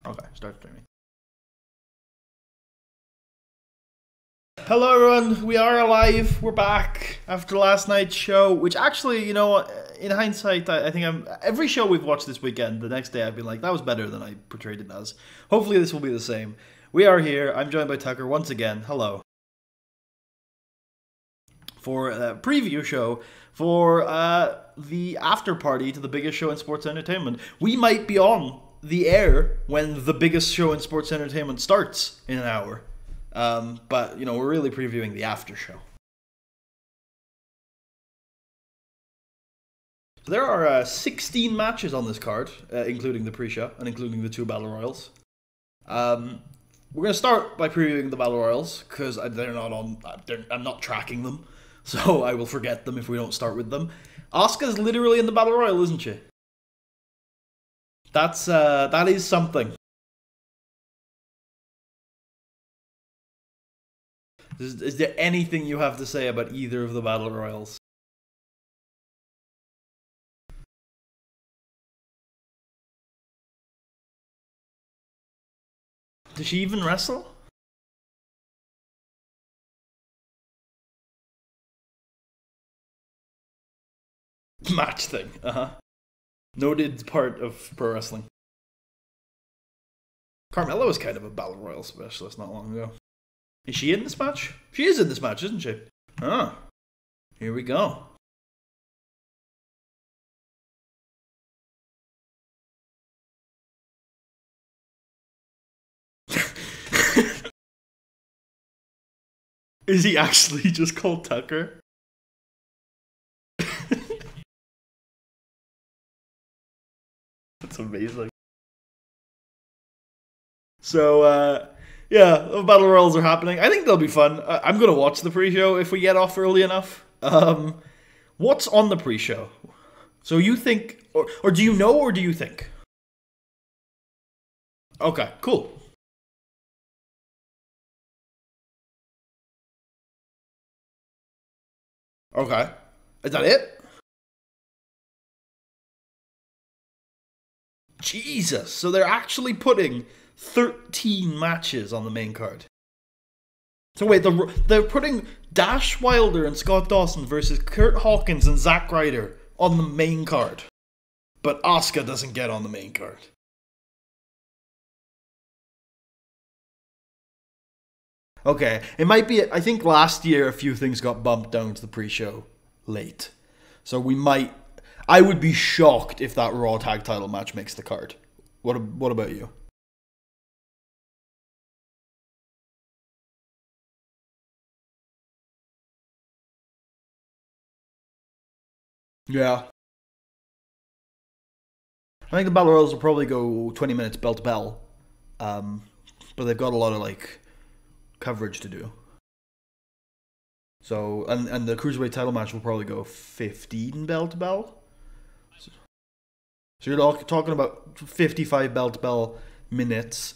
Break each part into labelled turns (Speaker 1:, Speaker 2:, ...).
Speaker 1: Okay, start streaming. Hello everyone, we are alive, we're back after last night's show, which actually, in hindsight, I think every show we've watched this weekend, the next day I've been like, that was better than I portrayed it as. Hopefully this will be the same. We are here, I'm joined by Tucker once again, hello. For a preview show for the after party to the biggest show in sports entertainment. We might be on the air when the biggest show in sports entertainment starts in an hour. But, we're really previewing the after show. So there are 16 matches on this card, including the pre-show and including the two Battle Royals. We're going to start by previewing the Battle Royals, because they're not on. I'm not tracking them, so I will forget them if we don't start with them. Asuka's literally in the Battle Royal, isn't she? That is something. Is there anything you have to say about either of the Battle Royals? Does she even wrestle? Match thing, Noted part of pro wrestling. Carmella was kind of a Battle Royal specialist not long ago. Is she in this match? She is in this match, isn't she? Ah, here we go. Is he actually just called Tucker? That's amazing. So, yeah, the Battle Royals are happening. I think they'll be fun. I'm going to watch the pre-show if we get off early enough. What's on the pre-show? So you think, or do you know, or do you think? Okay, cool. Okay. Is that it? Jesus. So they're actually putting 13 matches on the main card. So wait, they're putting Dash Wilder and Scott Dawson versus Kurt Hawkins and Zack Ryder on the main card. But Asuka doesn't get on the main card. Okay, it might be. I think last year a few things got bumped down to the pre-show late, so we might. I would be shocked if that Raw Tag Title match makes the card. What about you? Yeah, I think the Battle Royals will probably go 20 minutes bell to bell, um, but they've got a lot of coverage to do. So and the cruiserweight title match will probably go 15 bell to bell. So you're talking about 55 bell to bell minutes.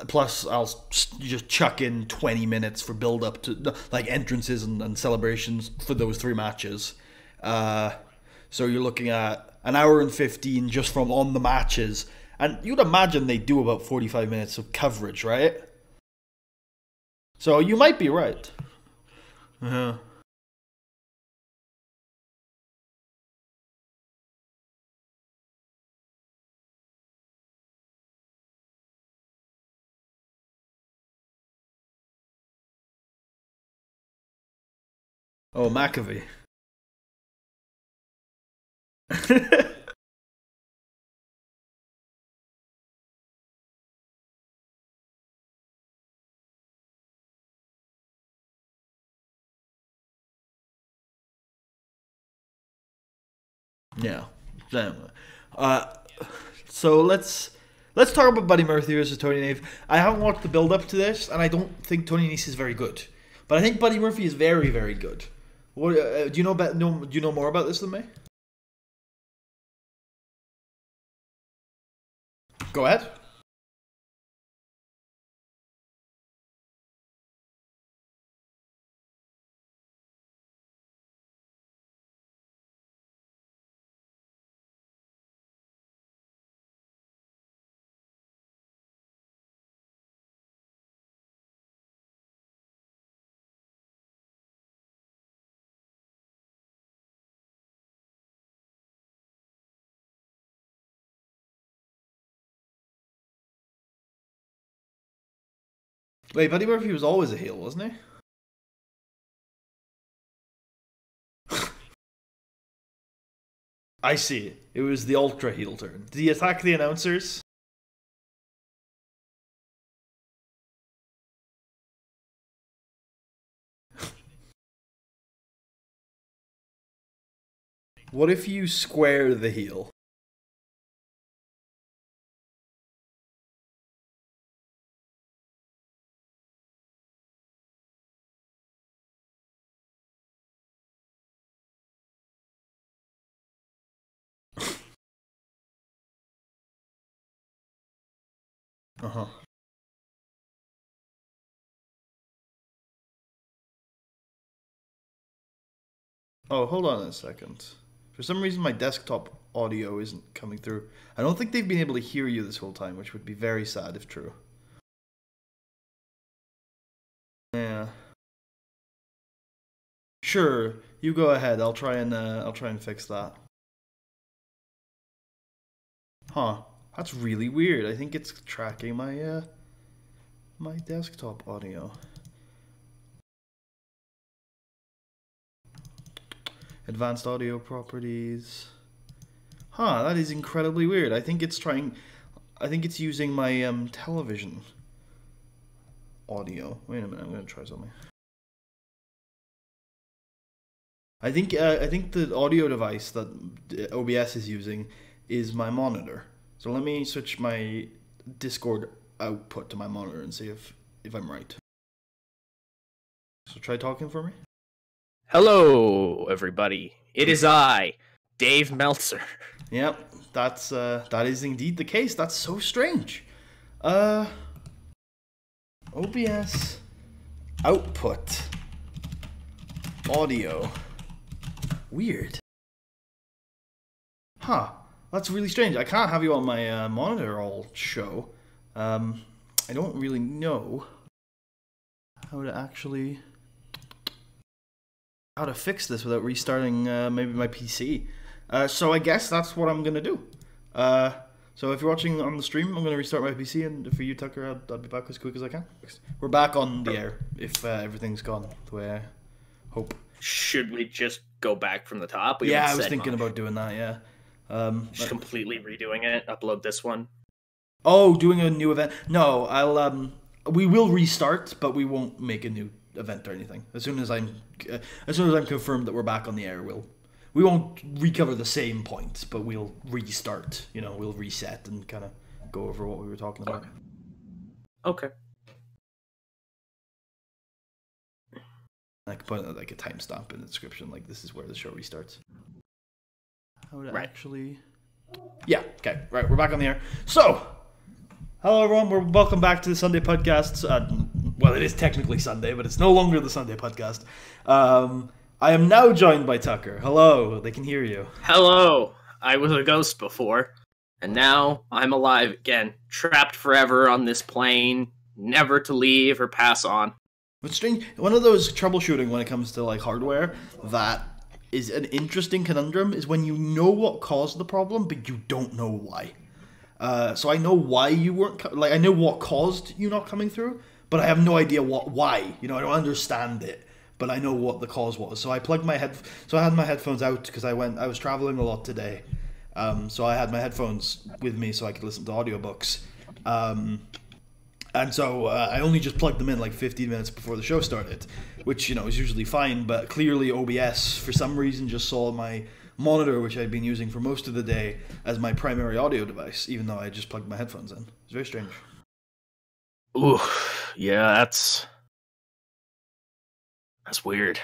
Speaker 1: Plus, I'll just chuck in 20 minutes for build up to entrances and celebrations for those three matches. Uh, so you're looking at an hour and 15 just from on the matches. And you'd imagine they do about 45 minutes of coverage, right? So you might be right. Uh-huh. Oh, McAfee. Yeah. Uh, so let's talk about Buddy Murphy versus Tony Nese. I haven't watched the build up to this, and I don't think Tony Nese is very good, but I think Buddy Murphy is very very good. What do you know about? Do you know more about this than me? Go ahead. Wait, Buddy Murphy was always a heel, wasn't he? I see. It was the ultra heel turn. Did he attack the announcers? What if you square the heel? Uh-huh. Oh, hold on a second. For some reason, my desktop audio isn't coming through. I don't think they've been able to hear you this whole time, which would be very sad if true. Yeah. Sure, you go ahead. I'll try and fix that. Huh. That's really weird. I think it's tracking my desktop audio. Advanced audio properties. Huh, that is incredibly weird. I think it's using my television audio. Wait a minute, I'm gonna try something. I think the audio device that OBS is using is my monitor. So let me switch my Discord output to my monitor and see if I'm right. So try talking for me.
Speaker 2: Hello, everybody. It is I, Dave Meltzer.
Speaker 1: Yep, that is indeed the case. That's so strange. OBS output audio. Weird. Huh. That's really strange. I can't have you on my monitor all show. I don't really know how to fix this without restarting maybe my PC. So I guess that's what I'm gonna do. So if you're watching on the stream, I'm gonna restart my PC, and for you, Tucker, I'll be back as quick as I can. We're back on the air if everything's gone the way I hope.
Speaker 2: Should we just go back from the top?
Speaker 1: Yeah, I was thinking about doing that. Yeah.
Speaker 2: Just completely redoing it. Upload this one.
Speaker 1: Oh, doing a new event? No, we will restart, but we won't make a new event or anything. As soon as I'm confirmed that we're back on the air, we won't recover the same points, but we'll restart. We'll reset and kind of go over what we were talking about.
Speaker 2: Okay.
Speaker 1: I could put like a timestamp in the description, like this is where the show restarts. How to actually... Yeah, okay, right, we're back on the air. So, hello everyone, welcome back to the Sunday podcast. Well, it is technically Sunday, but it's no longer the Sunday podcast. I am now joined by Tucker. Hello, they can hear you.
Speaker 2: Hello, I was a ghost before, and now I'm alive again, trapped forever on this plane, never to leave or pass on.
Speaker 1: It's strange, one of those troubleshooting when it comes to like hardware that is an interesting conundrum is when you know what caused the problem, but you don't know why. So I know why you weren't, I know what caused you not coming through, but I have no idea why. I don't understand it, but I know what the cause was. So I plugged so I had my headphones out because I was traveling a lot today. So I had my headphones with me so I could listen to audiobooks. And so I only just plugged them in like 15 minutes before the show started, which, is usually fine, but clearly OBS, for some reason, just saw my monitor, which I'd been using for most of the day, as my primary audio device, even though I just plugged my headphones in. It's very strange.
Speaker 2: Ooh, yeah, that's weird.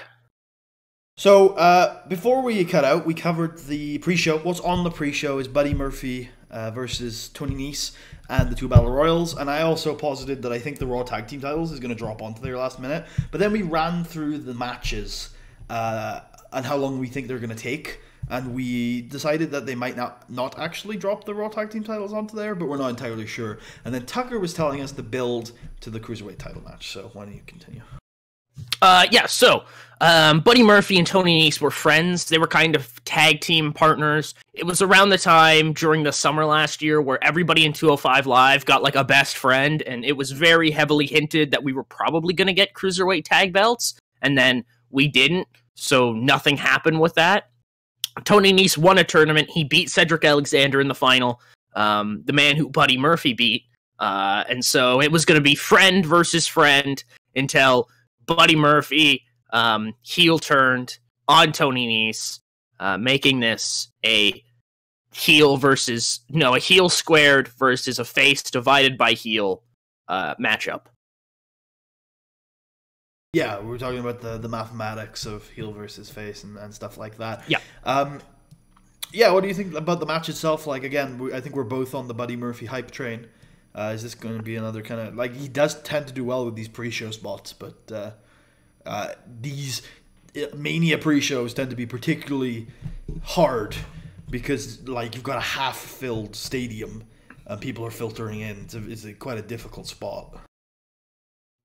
Speaker 1: So, before we cut out, we covered the pre-show. What's on the pre-show is Buddy Murphy versus Tony Nese and the two Battle Royals, and I also posited that I think the Raw Tag Team titles is going to drop onto their last minute, but then we ran through the matches and how long we think they're going to take, and we decided that they might not actually drop the Raw Tag Team titles onto there, but we're not entirely sure. And then Tucker was telling us the build to the Cruiserweight title match, so why don't you continue?
Speaker 2: Buddy Murphy and Tony Nese were friends. They were kind of tag team partners. It was around the time during the summer last year where everybody in 205 Live got like a best friend, and it was very heavily hinted that we were probably going to get cruiserweight tag belts, and then we didn't, so nothing happened with that. Tony Nese won a tournament. He beat Cedric Alexander in the final, the man who Buddy Murphy beat, and so it was going to be friend versus friend until Buddy Murphy heel turned on Tony Nese, making this a heel squared versus a face divided by heel matchup.
Speaker 1: Yeah, we were talking about the mathematics of heel versus face and stuff like that.
Speaker 2: Yeah.
Speaker 1: Yeah, what do you think about the match itself? Like, again, I think we're both on the Buddy Murphy hype train. Is this going to be another kind of... Like, he does tend to do well with these pre-show spots, but these Mania pre-shows tend to be particularly hard because, like, you've got a half-filled stadium and people are filtering in. It's quite a difficult spot.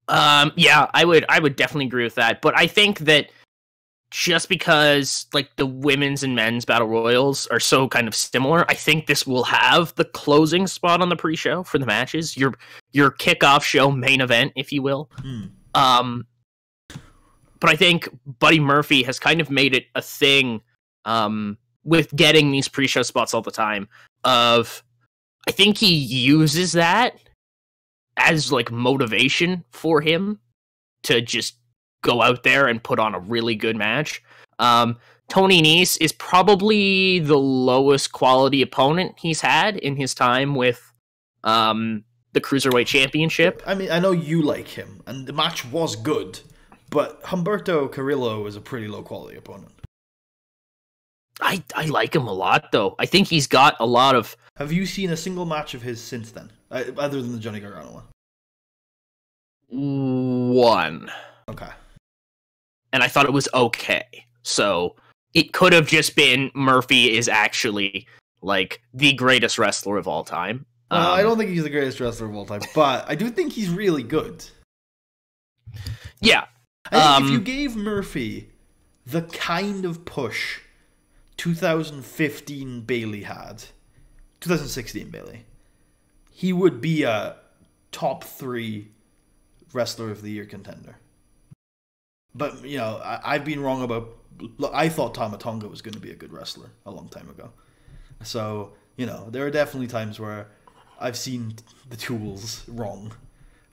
Speaker 2: Yeah, I would definitely agree with that. But I think that just because like the women's and men's battle royals are so kind of similar, I think this will have the closing spot on the pre-show for the matches. Your kickoff show main event, if you will. But I think Buddy Murphy has kind of made it a thing with getting these pre-show spots all the time. I think he uses that as like motivation for him to just go out there and put on a really good match. Tony Nese is probably the lowest quality opponent he's had in his time with the Cruiserweight Championship.
Speaker 1: I mean, I know you like him, and the match was good, but Humberto Carrillo is a pretty low quality opponent.
Speaker 2: I like him a lot, though. I think he's got a lot of...
Speaker 1: Have you seen a single match of his since then? Other than the Johnny Gargano one?
Speaker 2: One.
Speaker 1: Okay.
Speaker 2: And I thought it was okay. So it could have just been Murphy is actually like the greatest wrestler of all time.
Speaker 1: I don't think he's the greatest wrestler of all time, but I do think he's really good.
Speaker 2: Yeah.
Speaker 1: I think if you gave Murphy the kind of push 2015 Bailey had, 2016 Bailey, he would be a top 3 wrestler of the year contender. But, you know, I've been wrong about... I thought Tama Tonga was going to be a good wrestler a long time ago. So, you know, there are definitely times where I've seen the tools wrong.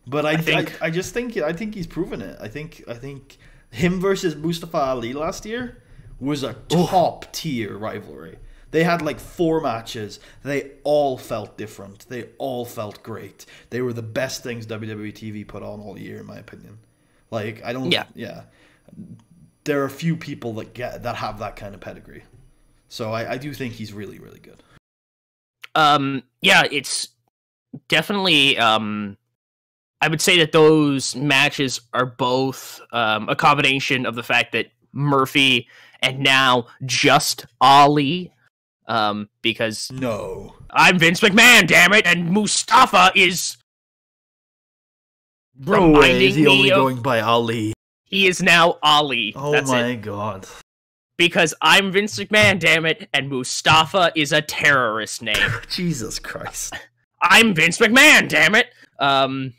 Speaker 1: But I think he's proven it. I think him versus Mustafa Ali last year was a top tier rivalry. They had like 4 matches. They all felt different. They all felt great. They were the best things WWE TV put on all year, in my opinion. Like, I don't... Yeah. There are a few people that have that kind of pedigree. So I do think he's really, really good.
Speaker 2: Yeah, it's definitely... I would say that those matches are both a combination of the fact that Murphy and now just Ali... because...
Speaker 1: No.
Speaker 2: I'm Vince McMahon, damn it, and Mustafa is...
Speaker 1: No way is he only going by Ali.
Speaker 2: He is now Ali.
Speaker 1: Oh
Speaker 2: That's
Speaker 1: my
Speaker 2: it.
Speaker 1: god.
Speaker 2: Because I'm Vince McMahon, damn it, and Mustafa is a terrorist name.
Speaker 1: Jesus Christ.
Speaker 2: I'm Vince McMahon, damn it. I'm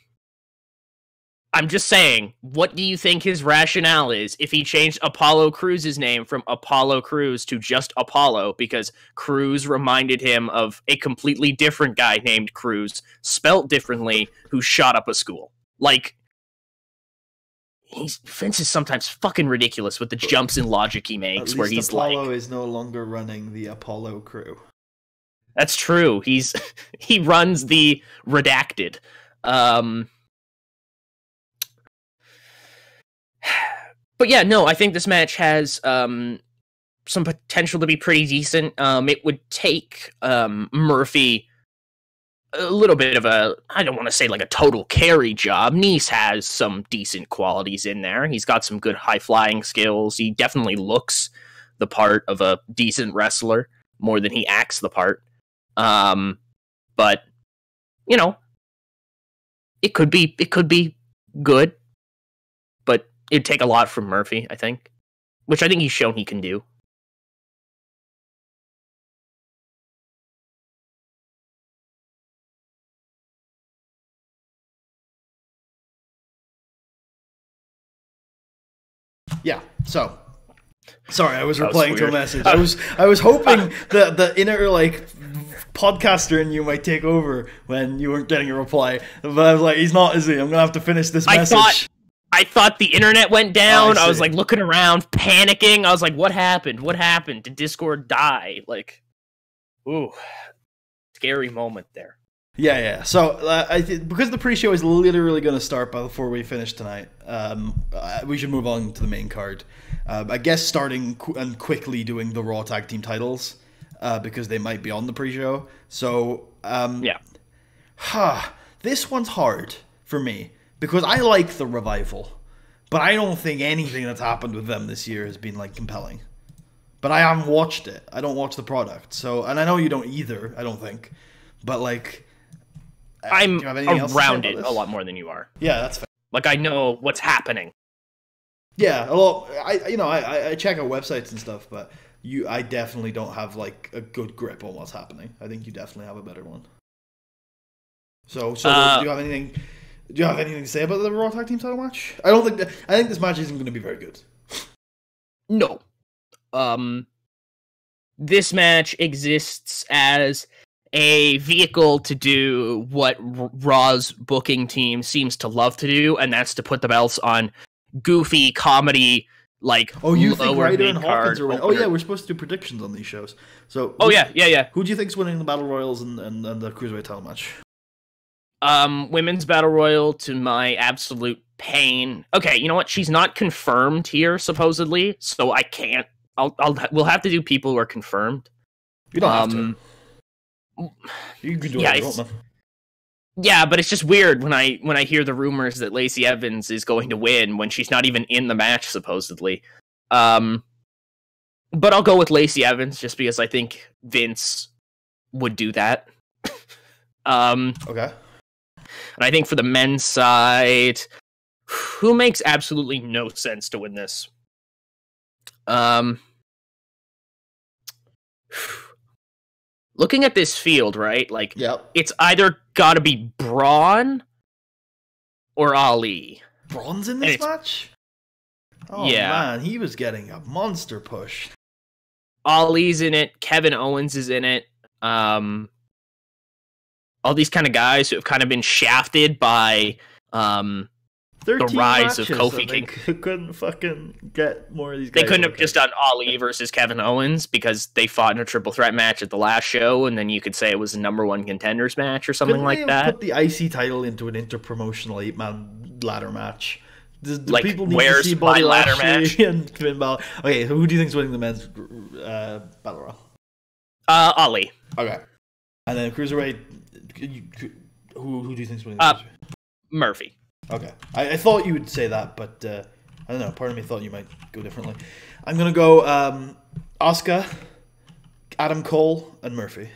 Speaker 2: just saying, what do you think his rationale is if he changed Apollo Crews' name from Apollo Crews to just Apollo because Crews reminded him of a completely different guy named Crews, spelt differently, who shot up a school? Like, Vince is sometimes fucking ridiculous with the jumps in logic he makes, where he's
Speaker 1: Apollo
Speaker 2: like...
Speaker 1: Apollo is no longer running the Apollo crew.
Speaker 2: That's true. He runs the redacted. But yeah, no, I think this match has some potential to be pretty decent. It would take Murphy a little bit of a, I don't want to say like a total carry job. Nese has some decent qualities in there. He's got some good high-flying skills. He definitely looks the part of a decent wrestler more than he acts the part. But, you know, it could be good. But It'd take a lot from Murphy, I think, which I think he's shown he can do.
Speaker 1: Yeah, so sorry, I was
Speaker 2: That was
Speaker 1: replying to a
Speaker 2: weird.
Speaker 1: message. I was hoping that the inner like podcaster in you might take over when you weren't getting a reply. But I was like, he's not, is he? I'm gonna have to finish this message.
Speaker 2: I thought the internet went down.
Speaker 1: I
Speaker 2: I was
Speaker 1: see.
Speaker 2: like looking around, panicking. I was like, what happened? What happened? Did Discord die? Like, ooh, scary moment there.
Speaker 1: Yeah. So because the pre-show is literally going to start before we finish tonight, we should move on to the main card. I guess starting and quickly doing the Raw Tag Team titles because they might be on the pre-show. So this one's hard for me because I like the Revival, but I don't think anything that's happened with them this year has been like compelling. But I haven't watched it. I don't watch the product. So, and I know you don't either. I don't think, but like.
Speaker 2: I'm around it a lot more than you are.
Speaker 1: Yeah, that's fair.
Speaker 2: Like, I know what's happening.
Speaker 1: Yeah, well, I check out websites and stuff, but I definitely don't have like a good grip on what's happening. I think you definitely have a better one. So do you have anything? Do you have anything to say about the Raw Tag Team title match? I think this match isn't going to be very good.
Speaker 2: No. This match exists as a vehicle to do what Raw's booking team seems to love to do, and that's to put the belts on goofy comedy, like
Speaker 1: you think
Speaker 2: lower
Speaker 1: Ryder and
Speaker 2: mid-card
Speaker 1: Hawkins are winning? Oh yeah, we're supposed to do predictions on these shows. So
Speaker 2: yeah.
Speaker 1: Who do you think's winning the Battle Royals and the Cruiserweight title match?
Speaker 2: Women's Battle Royal, to my absolute pain. Okay, you know what? She's not confirmed here, supposedly, so I can't. We'll have to do people who are confirmed.
Speaker 1: You don't have to. You can do whatever you want, man.
Speaker 2: Yeah, but it's just weird when I hear the rumors that Lacey Evans is going to win when she's not even in the match, supposedly. But I'll go with Lacey Evans just because I think Vince would do that.
Speaker 1: Okay.
Speaker 2: And I think for the men's side, who makes absolutely no sense to win this? Looking at this field, right? Like, It's either got to be Braun or Ali.
Speaker 1: Braun's in this match? Oh, yeah. Man, he was getting a monster push.
Speaker 2: Ali's in it. Kevin Owens is in it. All these kind of guys who have kind of been shafted by the rise of Kofi Kingston.
Speaker 1: They couldn't fucking get more of these guys.
Speaker 2: They couldn't have just done Ali versus Kevin Owens because they fought in a triple threat match at the last show, and then you could say it was a number one contenders match or something like that.
Speaker 1: Put the IC title into an interpromotional 8-man ladder match. Do
Speaker 2: like,
Speaker 1: people need
Speaker 2: where's
Speaker 1: to see
Speaker 2: my ladder match?
Speaker 1: And Finn Balor? Okay, who do you think's winning the men's battle royal?
Speaker 2: Ali.
Speaker 1: Okay, and then cruiserweight. Who do you think's winning? The cruiserweight?
Speaker 2: Murphy.
Speaker 1: Okay, I thought you would say that, but I don't know. Part of me thought you might go differently. I'm gonna go Asuka, Adam Cole, and Murphy.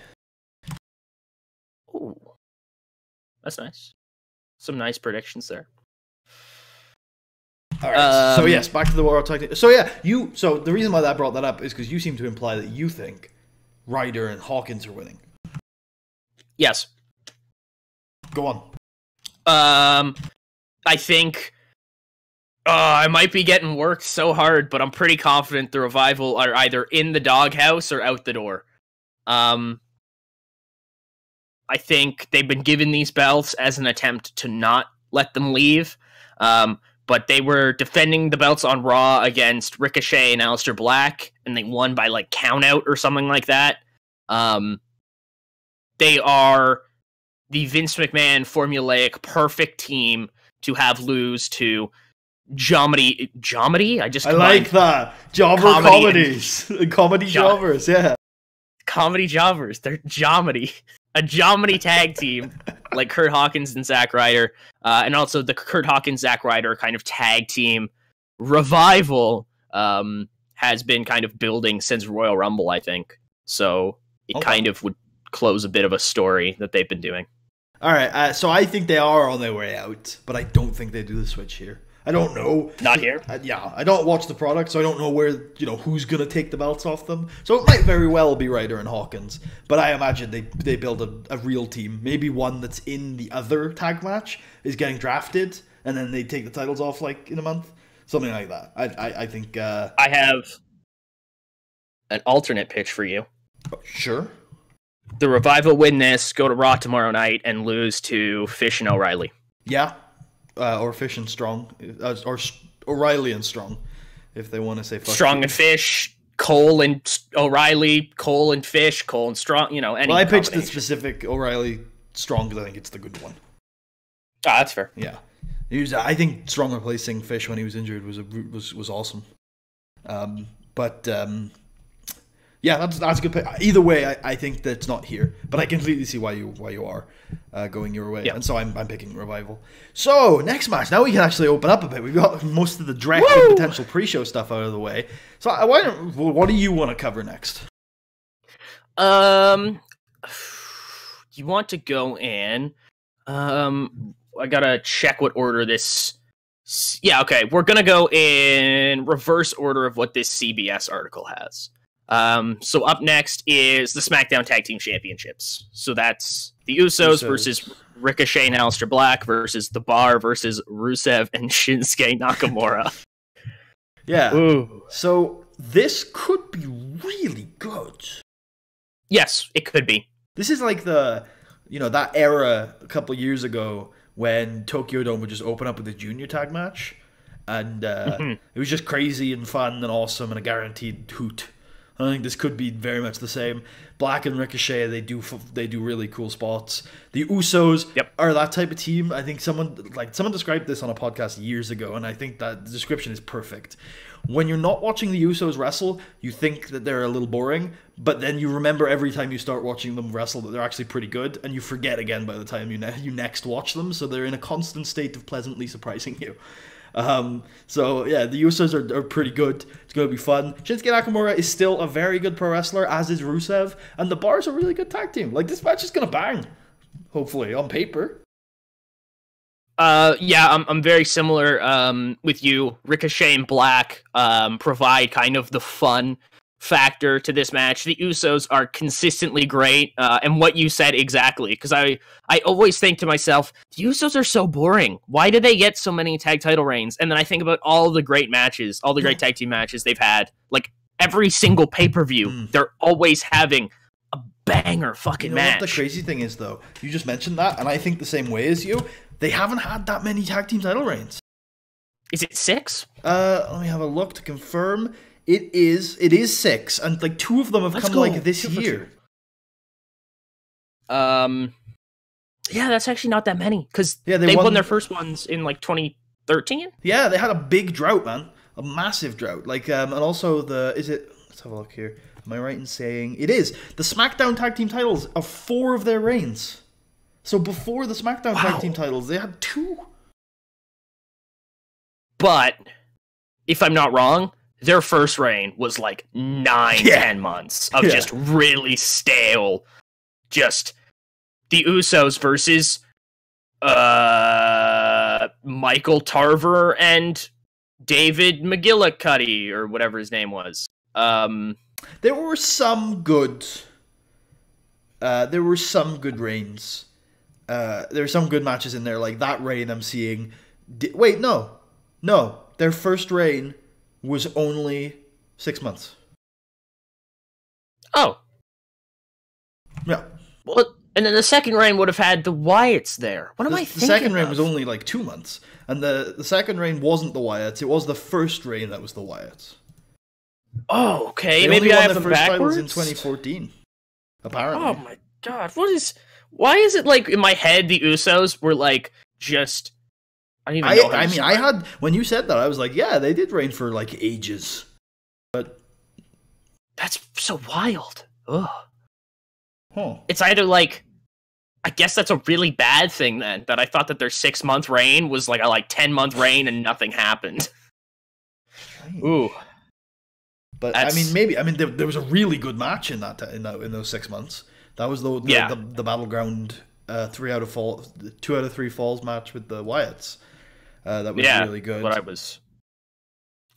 Speaker 2: Ooh, that's nice. Some nice predictions there.
Speaker 1: All right. So yes, back to the World Tag Team. So yeah, So the reason why I brought that up is because you seem to imply that you think Ryder and Hawkins are winning.
Speaker 2: Yes.
Speaker 1: Go on.
Speaker 2: I think I might be getting worked so hard, but I'm pretty confident the Revival are either in the doghouse or out the door. I think they've been given these belts as an attempt to not let them leave. But they were defending the belts on Raw against Ricochet and Aleister Black, and they won by like count out or something like that. They are the Vince McMahon formulaic perfect team to have lose to Jomity. I
Speaker 1: like that. Jobber comedies. Comedy jobbers, yeah.
Speaker 2: Comedy jobbers. They're Jomity. A Jomity tag team like Kurt Hawkins and Zack Ryder. And also the Kurt Hawkins, Zack Ryder kind of tag team Revival has been kind of building since Royal Rumble, I think. So it kind of would close a bit of a story that they've been doing.
Speaker 1: All right, so I think they are on their way out, but I don't think they do the switch here. I don't know.
Speaker 2: Not here.
Speaker 1: Yeah, I don't watch the product, so I don't know where, who's going to take the belts off them. So it might very well be Ryder and Hawkins, but I imagine they build a real team. Maybe one that's in the other tag match is getting drafted, and then they take the titles off like in a month. Something like that. I think...
Speaker 2: I have an alternate pitch for you.
Speaker 1: Sure.
Speaker 2: The Revival win this, go to Raw tomorrow night, and lose to Fish and O'Reilly.
Speaker 1: Yeah. Or Fish and Strong. Or O'Reilly and Strong, if they want to say fuck
Speaker 2: Strong and Fish, Cole and O'Reilly, Cole and Fish, Cole and Strong, any
Speaker 1: Well, I picked the specific O'Reilly Strong because I think it's the good one.
Speaker 2: Ah, that's fair.
Speaker 1: Yeah. I think Strong replacing Fish when he was injured was awesome. Yeah, that's a good pick. Either way, I think that's not here, but I completely see why you are going your way, and so I'm picking Revival. So next match, now we can actually open up a bit. We've got most of the direct and potential pre-show stuff out of the way. So what do you want to cover next?
Speaker 2: You want to go in? I gotta check what order this. Yeah, okay. We're gonna go in reverse order of what this CBS article has. So up next is the SmackDown Tag Team Championships. So that's the Usos versus Ricochet and Aleister Black versus The Bar versus Rusev and Shinsuke Nakamura.
Speaker 1: Yeah.
Speaker 2: Ooh.
Speaker 1: So this could be really good.
Speaker 2: Yes, it could be.
Speaker 1: This is like that era a couple years ago when Tokyo Dome would just open up with a junior tag match, and it was just crazy and fun and awesome and a guaranteed hoot. I think this could be very much the same. Black and Ricochet, they do really cool spots. The Usos are that type of team. I think someone described this on a podcast years ago, and I think that the description is perfect. When you're not watching the Usos wrestle, you think that they're a little boring, but then you remember every time you start watching them wrestle that they're actually pretty good, and you forget again by the time you next watch them, so they're in a constant state of pleasantly surprising you. So yeah, the Usos are pretty good. It's going to be fun. Shinsuke Nakamura is still a very good pro wrestler, as is Rusev, and the Bar's a really good tag team. Like, this match is going to bang, hopefully, on paper.
Speaker 2: Yeah, I'm very similar with you. Ricochet and Black provide kind of the fun factor to this match. The Usos are consistently great, and what you said exactly, because I always think to myself, the Usos are so boring. Why do they get so many tag title reigns? And then I think about all the great matches, all the great tag team matches they've had. Like, every single pay-per-view, they're always having a banger fucking match.
Speaker 1: What the crazy thing is, though, you just mentioned that, and I think the same way as you. They haven't had that many tag team title reigns.
Speaker 2: Is it 6?
Speaker 1: Let me have a look to confirm. It is 6, and like 2 of them have come like this year.
Speaker 2: Yeah, that's actually not that many, because they won their first ones in like 2013.
Speaker 1: Yeah, they had a big drought, man, a massive drought. Like, and also let's have a look here. Am I right in saying it is the SmackDown tag team titles of 4 of their reigns? So before the SmackDown tag team titles, they had 2.
Speaker 2: But if I'm not wrong, their first reign was like 9-10 months of just really stale, just the Usos versus Michael Tarver and David McGillicuddy, or whatever his name was.
Speaker 1: There were some good reigns. There were some good matches in there, like that reign I'm seeing. Wait, no. Their first reign was only 6 months.
Speaker 2: Oh.
Speaker 1: Yeah.
Speaker 2: Well, and then the second reign would have had the Wyatts there. What am I thinking?
Speaker 1: The second reign was only like 2 months. And the second reign wasn't the Wyatts. It was the first reign that was the Wyatts.
Speaker 2: Oh, okay.
Speaker 1: Maybe
Speaker 2: I
Speaker 1: I
Speaker 2: have
Speaker 1: the
Speaker 2: them
Speaker 1: first
Speaker 2: backwards.
Speaker 1: titles in 2014. Apparently.
Speaker 2: Oh my god. Why is it like in my head the Usos were like just... I don't even know.
Speaker 1: I had, when you said that, I was like, yeah, they did reign for like ages. But
Speaker 2: that's so wild. Ugh.
Speaker 1: Huh.
Speaker 2: It's either like, I guess that's a really bad thing then, that I thought that their 6-month reign was like a 10-month reign and nothing happened. Ooh.
Speaker 1: But maybe there was a really good match in those 6 months. That was the battleground 2 out of 3 falls match with the Wyatts. That was really good.
Speaker 2: What I was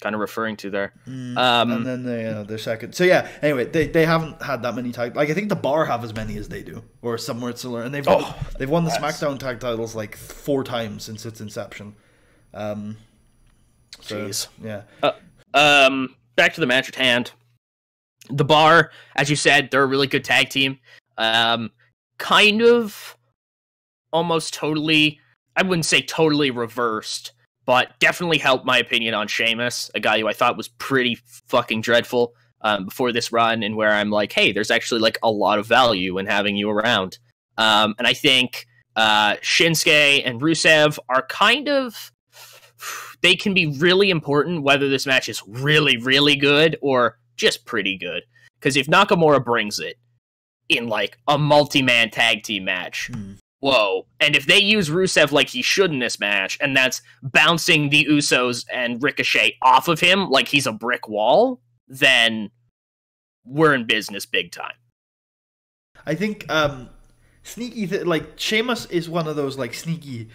Speaker 2: kind of referring to there.
Speaker 1: And then their second. So yeah. Anyway, they haven't had that many tag. Like I think the Bar have as many as they do, or somewhere similar. And they've won the SmackDown tag titles like 4 times since its inception.
Speaker 2: Jeez.
Speaker 1: Yeah.
Speaker 2: Back to the match at hand. The Bar, as you said, they're a really good tag team. Kind of almost totally, I wouldn't say totally reversed, but definitely helped my opinion on Sheamus, a guy who I thought was pretty fucking dreadful before this run, and where I'm like, hey, there's actually like a lot of value in having you around. And I think Shinsuke and Rusev are kind of, they can be really important whether this match is really, really good or just pretty good. Because if Nakamura brings it in like a multi-man tag team match, whoa. And if they use Rusev like he should in this match, and that's bouncing the Usos and Ricochet off of him like he's a brick wall, then we're in business big time.
Speaker 1: I think sneaky, like Sheamus is one of those like sneaky,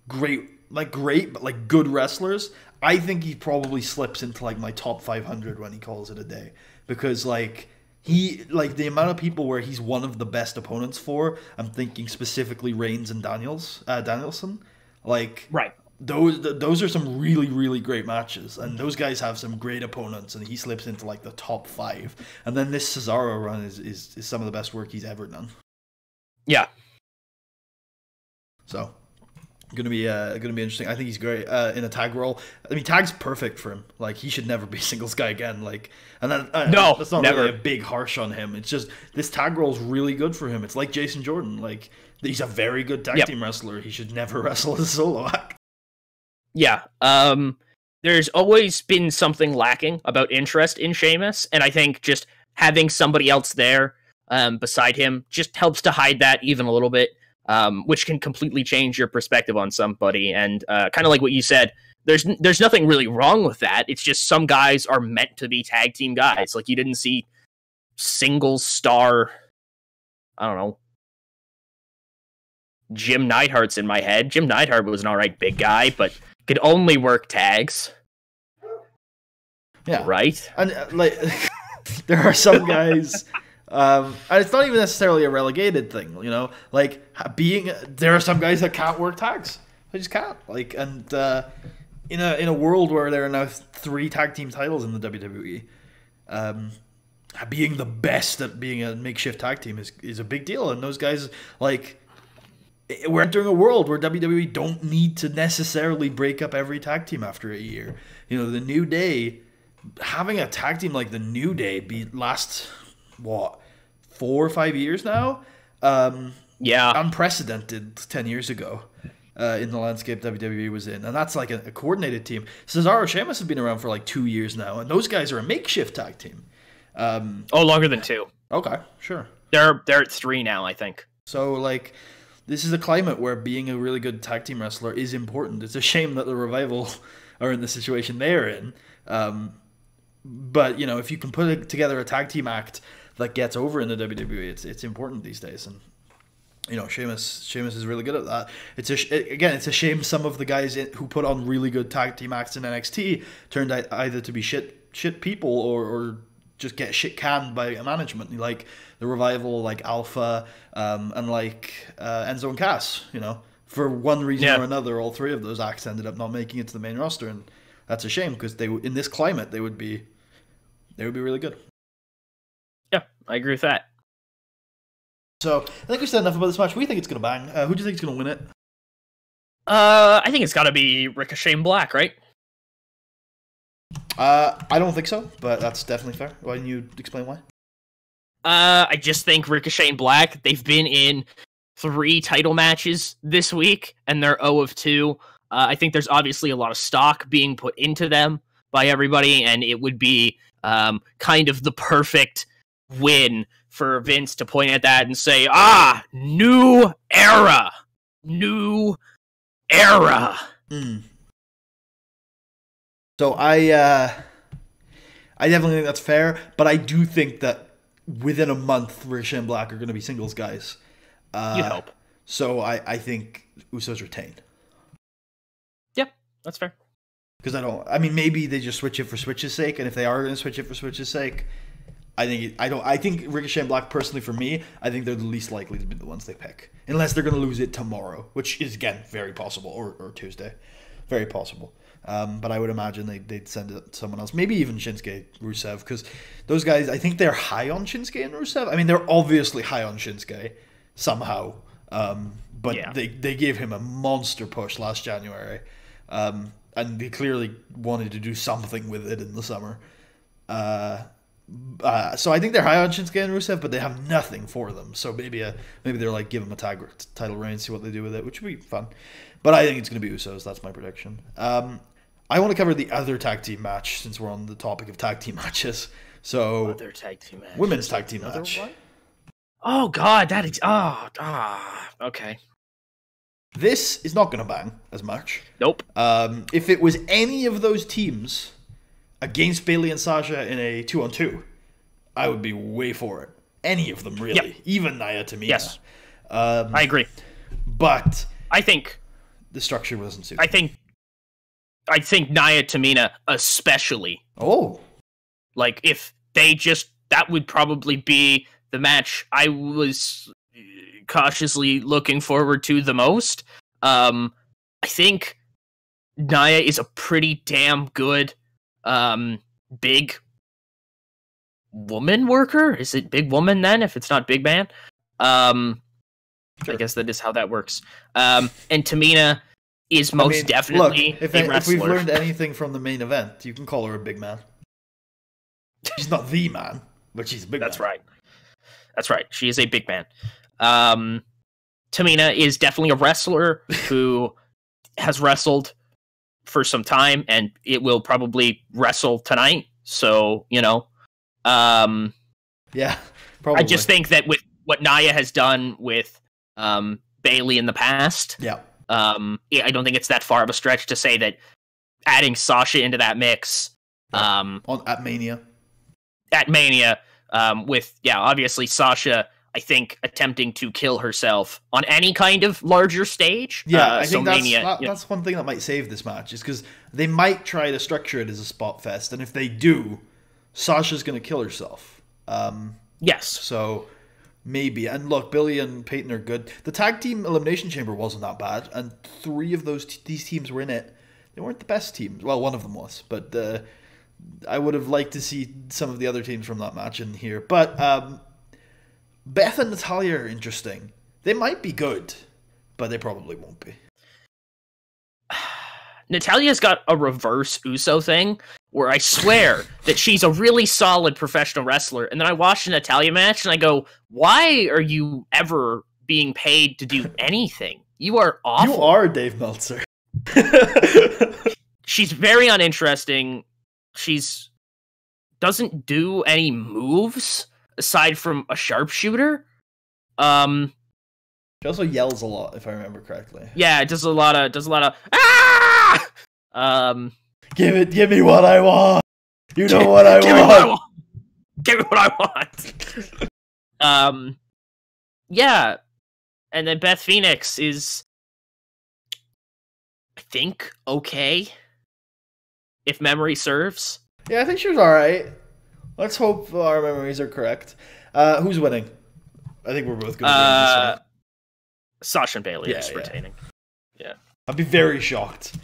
Speaker 1: great but like good wrestlers. I think he probably slips into like my top 500 when he calls it a day, because like he, like the amount of people where he's one of the best opponents for, I'm thinking specifically Reigns and Danielson, like
Speaker 2: right.
Speaker 1: Those are some really, really great matches, and those guys have some great opponents, and he slips into like the top 5. And then this Cesaro run is some of the best work he's ever done.
Speaker 2: Yeah.
Speaker 1: So gonna be interesting. I think he's great in a tag role. I mean, tag's perfect for him. Like he should never be a singles guy again. Like, and then
Speaker 2: no,
Speaker 1: that's not
Speaker 2: never.
Speaker 1: really a big harsh on him. It's just this tag role is really good for him. It's like Jason Jordan. Like he's a very good tag team wrestler. He should never wrestle as a solo act.
Speaker 2: Yeah. There's always been something lacking about interest in Sheamus, and I think just having somebody else there beside him just helps to hide that even a little bit. Which can completely change your perspective on somebody. And kind of like what you said, there's nothing really wrong with that. It's just some guys are meant to be tag team guys. Like you didn't see single star, I don't know, Jim Neidhart's in my head. Jim Neidhart was an alright big guy, but could only work tags.
Speaker 1: Yeah.
Speaker 2: Right?
Speaker 1: And like there are some guys... and it's not even necessarily a relegated thing, you know. Like there are some guys that can't work tags. They just can't. Like, and in a world where there are now 3 tag team titles in the WWE, being the best at being a makeshift tag team is a big deal. And those guys, like, we're entering a world where WWE don't need to necessarily break up every tag team after a year. You know, the New Day, having a tag team like the New Day last 4 or 5 years now? Unprecedented 10 years ago in the landscape WWE was in. And that's like a coordinated team. Cesaro Sheamus have been around for like 2 years now, and those guys are a makeshift tag team.
Speaker 2: Longer than 2.
Speaker 1: Okay, sure.
Speaker 2: They're at 3 now, I think.
Speaker 1: So like this is a climate where being a really good tag team wrestler is important. It's a shame that the Revival are in the situation they're in. But, you know, if you can put together a tag team act that gets over in the WWE, it's important these days. And, you know, Sheamus is really good at that. It's a shame some of the guys who put on really good tag team acts in NXT turned out either to be shit people or just get shit canned by management. Like the Revival, like Alpha, and like Enzo and Cass, you know. For one reason or another, all 3 of those acts ended up not making it to the main roster, and that's a shame because in this climate they would be really good.
Speaker 2: Yeah, I agree with that.
Speaker 1: So I think we said enough about this match. We think it's gonna bang. Who do you think is gonna win it?
Speaker 2: I think it's got to be Ricochet and Black, right?
Speaker 1: I don't think so, but that's definitely fair. Why don't you explain why?
Speaker 2: I just think Ricochet and Black, they've been in 3 title matches this week, and they're 0 of 2. I think there's obviously a lot of stock being put into them by everybody, and it would be kind of the perfect win for Vince to point at that and say, new era. New era.
Speaker 1: So I definitely think that's fair, but I do think that within a month, Ricochet and Black are going to be singles guys.
Speaker 2: You hope.
Speaker 1: So I think Usos retain.
Speaker 2: Yep, That's fair.
Speaker 1: Because I mean, maybe they just switch it for switch's sake, and if they are going to switch it for switch's sake, I think Ricochet and Black, personally for me, I think they're the least likely to be the ones they pick. Unless they're going to lose it tomorrow, which is, again, very possible, or Tuesday. Very possible. But I would imagine they'd send it to someone else. Maybe even Shinsuke, Rusev, because those guys, I think they're high on Shinsuke and Rusev. I mean, they're obviously high on Shinsuke, somehow. But yeah. they gave him a monster push last January. And they clearly wanted to do something with it in the summer. So I think they're high on Shinsuke and Rusev, but they have nothing for them. So maybe they're like, give them a title reign, see what they do with it, which would be fun. But I think it's going to be Usos. That's my prediction. I want to cover the other tag team match since we're on the topic of tag team matches. So
Speaker 2: other tag team match,
Speaker 1: women's tag team match.
Speaker 2: One? Oh God, okay.
Speaker 1: This is not going to bang as much.
Speaker 2: Nope.
Speaker 1: If it was any of those teams against Bayley and Sasha in a 2-on-2, I would be way for it. Any of them, really. Yep. Even Nia Tamina.
Speaker 2: Yes. I agree.
Speaker 1: But
Speaker 2: I think
Speaker 1: the structure wasn't suited.
Speaker 2: I think Nia Tamina especially.
Speaker 1: Oh.
Speaker 2: Like, if they just... That would probably be the match I was cautiously looking forward to the most. I think Nia is a pretty damn good big woman worker. Is it big woman then, if it's not big man? Sure. I guess that is how that works. And Tamina is definitely
Speaker 1: look,
Speaker 2: a wrestler.
Speaker 1: If we've learned anything from the main event, you can call her a big man. She's not the man, but she's a big man.
Speaker 2: That's right. She is a big man. Tamina is definitely a wrestler who has wrestled for some time, and it will probably wrestle tonight. So,
Speaker 1: yeah, probably.
Speaker 2: I just think that with what Nia has done with Bayley in the past, I don't think it's that far of a stretch to say that adding Sasha into that mix
Speaker 1: at Mania,
Speaker 2: with obviously Sasha, I think, attempting to kill herself on any kind of larger stage.
Speaker 1: Yeah, I think that's one thing that might save this match, is because they might try to structure it as a spot fest, and if they do, Sasha's going to kill herself.
Speaker 2: Yes.
Speaker 1: So maybe. And look, Billy and Peyton are good. The tag team elimination chamber wasn't that bad, and 3 of these teams were in it. They weren't the best teams. Well, one of them was, but I would have liked to see some of the other teams from that match in here. But Beth and Natalya are interesting. They might be good, but they probably won't be.
Speaker 2: Natalya's got a reverse Uso thing where I swear that she's a really solid professional wrestler, and then I watch a Natalya match and I go, why are you ever being paid to do anything? You are awful.
Speaker 1: You are Dave Meltzer.
Speaker 2: She's very uninteresting. She's doesn't do any moves aside from a sharpshooter.
Speaker 1: She also yells a lot, if I remember correctly.
Speaker 2: Yeah, it does a lot of ah!
Speaker 1: Give me what I want. You know what I want.
Speaker 2: Give me what I want. Yeah. And then Beth Phoenix is, I think, okay, if memory serves.
Speaker 1: Yeah, I think she was alright. Let's hope our memories are correct. Who's winning? I think we're both going to win this one.
Speaker 2: Sasha and Bayley is retaining. Yeah.
Speaker 1: I'd be very shocked.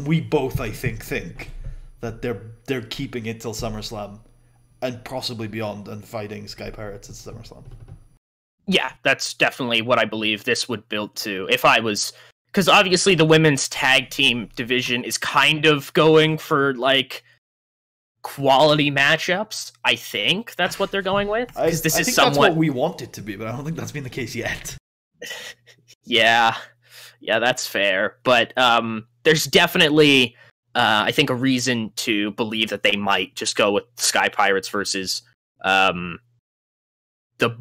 Speaker 1: We both, I think that they're keeping it till SummerSlam and possibly beyond, and fighting Sky Pirates at SummerSlam.
Speaker 2: Yeah, that's definitely what I believe this would build to. If I was... Because obviously the women's tag team division is kind of going for, like, quality matchups. I think that's what they're going with.
Speaker 1: I think that's what we want it to be, but I don't think that's been the case yet.
Speaker 2: Yeah, that's fair. But there's definitely, I think, a reason to believe that they might just go with Sky Pirates versus the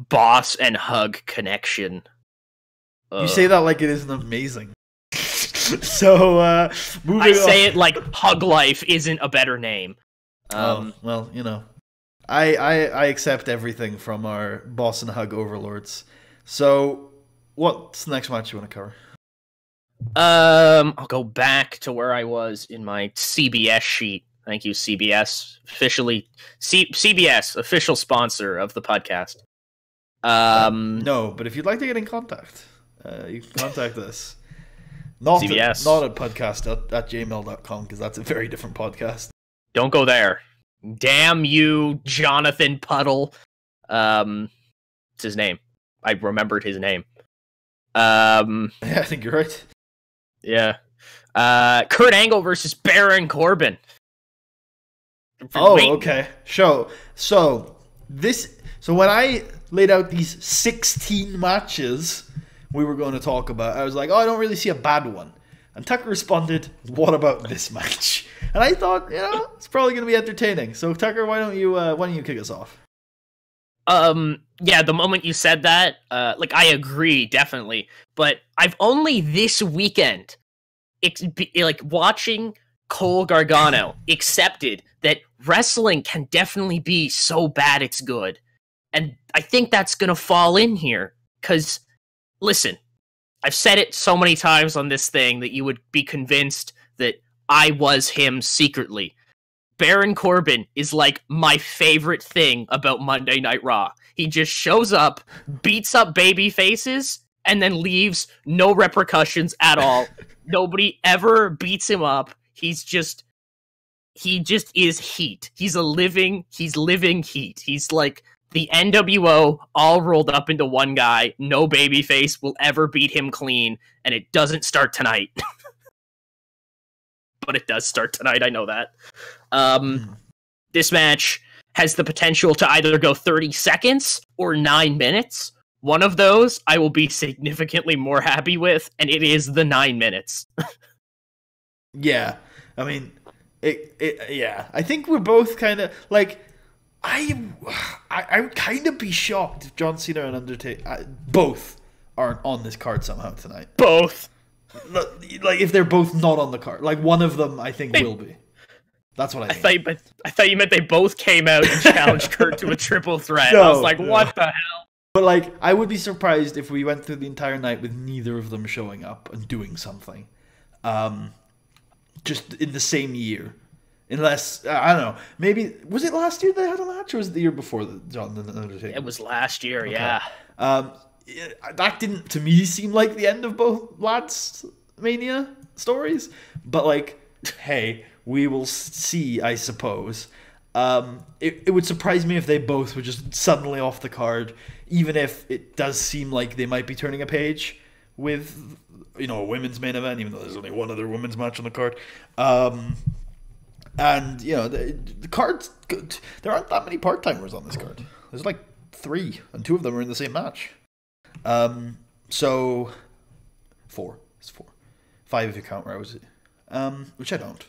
Speaker 2: Boss and Hug connection.
Speaker 1: You say that like it isn't amazing. So, moving on.
Speaker 2: I say it like Hug Life isn't a better name.
Speaker 1: Well, you know, I accept everything from our Boss and Hug overlords. So, what's the next match you want to cover?
Speaker 2: I'll go back to where I was in my CBS sheet. Thank you, CBS. CBS, official sponsor of the podcast.
Speaker 1: No, but if you'd like to get in contact, you can contact us. Not
Speaker 2: CBS.
Speaker 1: Not at podcast@gmail.com, because that's a very different podcast.
Speaker 2: Don't go there. Damn you, Jonathan Puddle. It's his name. I remembered his name.
Speaker 1: Yeah, I think you're right.
Speaker 2: Yeah. Kurt Angle versus Baron Corbin.
Speaker 1: Oh, okay. So when I laid out these 16 matches we were going to talk about, I was like, oh, I don't really see a bad one. And Tucker responded, what about this match? And I thought, it's probably going to be entertaining. So Tucker, why don't you kick us off?
Speaker 2: Yeah, the moment you said that, I agree, definitely. But I've only this weekend, watching Cole Gargano, accepted that wrestling can definitely be so bad it's good. And I think that's gonna fall in here. Because, listen, I've said it so many times on this thing that you would be convinced that I was him secretly. Baron Corbin is like my favorite thing about Monday Night Raw. He just shows up, beats up baby faces, and then leaves, no repercussions at all. Nobody ever beats him up. He just is heat. He's living heat. He's like the NWO all rolled up into one guy. No babyface will ever beat him clean, and it doesn't start tonight. But it does start tonight, I know that. This match has the potential to either go 30 seconds or 9 minutes. One of those I will be significantly more happy with, and it is the 9 minutes.
Speaker 1: Yeah, I mean, yeah. I think we're both kind of like, I would kind of be shocked if John Cena and Undertaker both aren't on this card somehow tonight.
Speaker 2: Both.
Speaker 1: Like, if they're both not on the card, like one of them, I think will be. That's what I think.
Speaker 2: I thought you meant they both came out and challenged Kurt to a triple threat. I was like, what the hell?
Speaker 1: But like, I would be surprised if we went through the entire night with neither of them showing up and doing something. Just in the same year. Unless, I don't know, maybe, was it last year they had a match, or was it the year before John and Undertaker?
Speaker 2: It was last year, okay. Yeah.
Speaker 1: That didn't, to me, seem like the end of both lads' Mania stories. But like, hey, we will see, I suppose. It would surprise me if they both were just suddenly off the card, even if it does seem like they might be turning a page with, a women's main event, even though there's only one other women's match on the card. And, the card's good. There aren't that many part-timers on this card. There's like 3, and 2 of them are in the same match. So 4. It's 4. 5 if you count Rousey. Which I don't.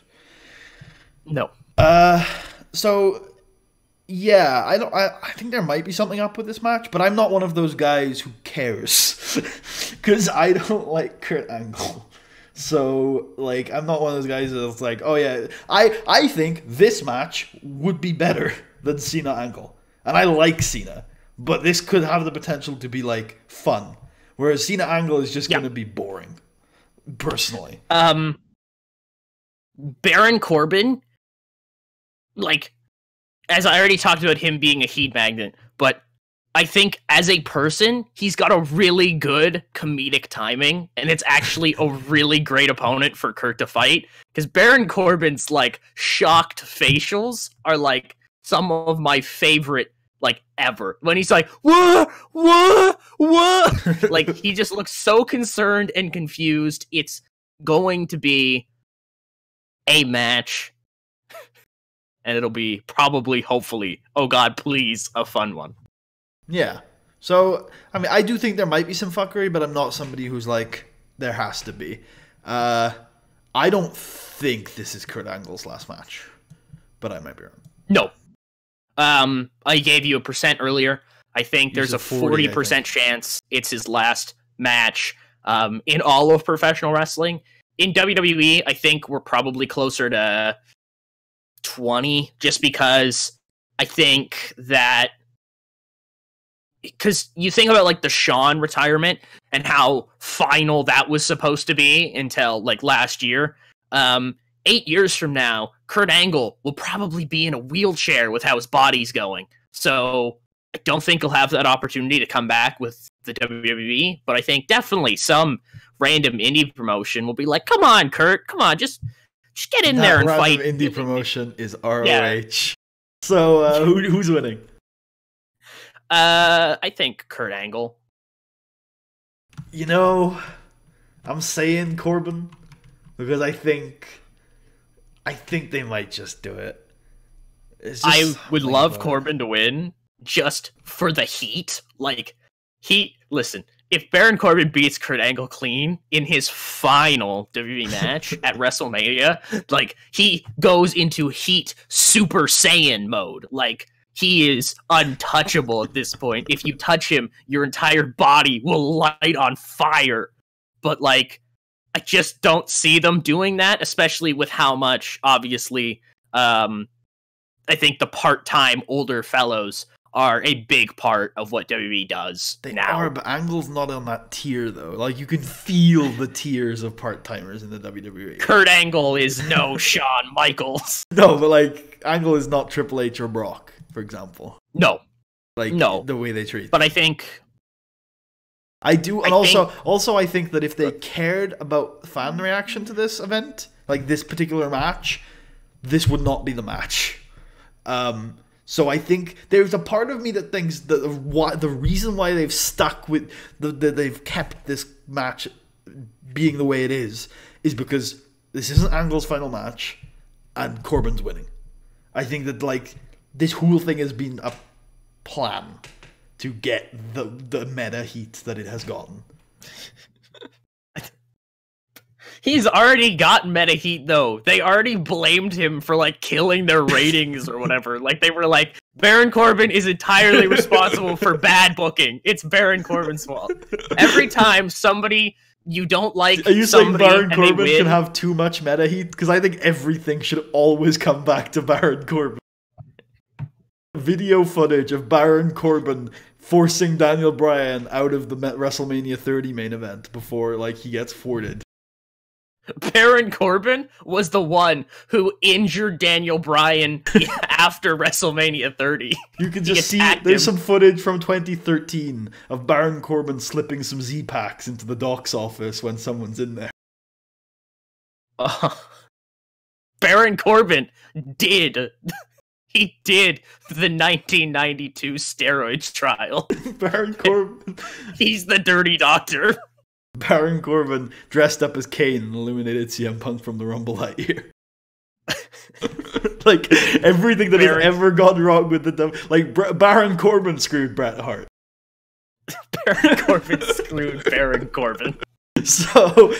Speaker 3: No.
Speaker 1: So yeah, I think there might be something up with this match, but I'm not one of those guys who cares. Because I don't like Kurt Angle. So, like, I'm not one of those guys that's like, oh yeah, I think this match would be better than Cena Angle. And I like Cena. But this could have the potential to be, like, fun. Whereas Cena Angle is just going to be boring. Personally.
Speaker 2: Baron Corbin, like, as I already talked about him being a heat magnet, but I think as a person, he's got a really good comedic timing, and it's actually a really great opponent for Kurt to fight, because Baron Corbin's, like, shocked facials are, like, some of my favorite, like, ever. When he's like, what? Like, he just looks so concerned and confused. It's going to be a match, and it'll be probably, hopefully, oh god, please, a fun one.
Speaker 1: Yeah. So, I mean, I do think there might be some fuckery, but I'm not somebody who's like, there has to be. I don't think this is Kurt Angle's last match, but I might be wrong.
Speaker 2: No. I gave you a percent earlier. I think there's a 40% chance it's his last match in all of professional wrestling. In WWE, I think we're probably closer to 20, just because I think that because you think about like the Shawn retirement and how final that was supposed to be until like last year. 8 years from now, Kurt Angle will probably be in a wheelchair with how his body's going. So I don't think he'll have that opportunity to come back with the WWE, but I think definitely some random indie promotion will be like, come on, Kurt, come on, just get in there and fight.
Speaker 1: Indie promotion is ROH. Yeah. So who's winning?
Speaker 2: I think Kurt Angle.
Speaker 1: You know, I'm saying Corbin because I think they might just do it.
Speaker 2: I would love Corbin to win just for the heat. Like, listen, if Baron Corbin beats Kurt Angle clean in his final WWE match at WrestleMania, like, he goes into heat Super Saiyan mode. Like, he is untouchable at this point. If you touch him, your entire body will light on fire. But, like, I just don't see them doing that, especially with how much, obviously, I think the part-time older fellows are a big part of what WWE does
Speaker 1: they
Speaker 2: now.
Speaker 1: Are, but Angle's not on that tier, though. Like, you can feel the tiers of part-timers in the WWE.
Speaker 2: Kurt Angle is no Shawn Michaels.
Speaker 1: No, but, like, Angle is not Triple H or Brock, for example.
Speaker 2: No.
Speaker 1: Like,
Speaker 2: no.
Speaker 1: The way they treat
Speaker 2: But
Speaker 1: them.
Speaker 2: I think...
Speaker 1: I do, and also I think that if they cared about fan reaction to this event, like this particular match, this would not be the match. So I think there's a part of me that thinks that the reason why they've stuck with they've kept this match being the way it is because this isn't Angle's final match, and Corbin's winning. I think that like this whole thing has been a plan to get the meta heat that it has gotten.
Speaker 2: He's already got meta heat, though. They already blamed him for, like, killing their ratings or whatever. Like, they were like, Baron Corbin is entirely responsible for bad booking. It's Baron Corbin's fault. Every time somebody you don't like,
Speaker 1: are you saying Baron Corbin
Speaker 2: win,
Speaker 1: can have too much meta heat? Because I think everything should always come back to Baron Corbin. Video footage of Baron Corbin forcing Daniel Bryan out of the WrestleMania 30 main event before like he gets thwarted.
Speaker 2: Baron Corbin was the one who injured Daniel Bryan after WrestleMania 30.
Speaker 1: You can just see there's some footage from 2013 of Baron Corbin slipping some Z-Packs into the doc's office when someone's in there.
Speaker 2: Baron Corbin did. He did the 1992 steroids trial.
Speaker 1: Baron Corbin.
Speaker 2: He's the dirty doctor.
Speaker 1: Baron Corbin dressed up as Kane and eliminated CM Punk from the Rumble that year. Like, everything that has ever gone wrong with the... Like, Baron Corbin screwed Bret Hart.
Speaker 2: Baron Corbin screwed Baron Corbin.
Speaker 1: So,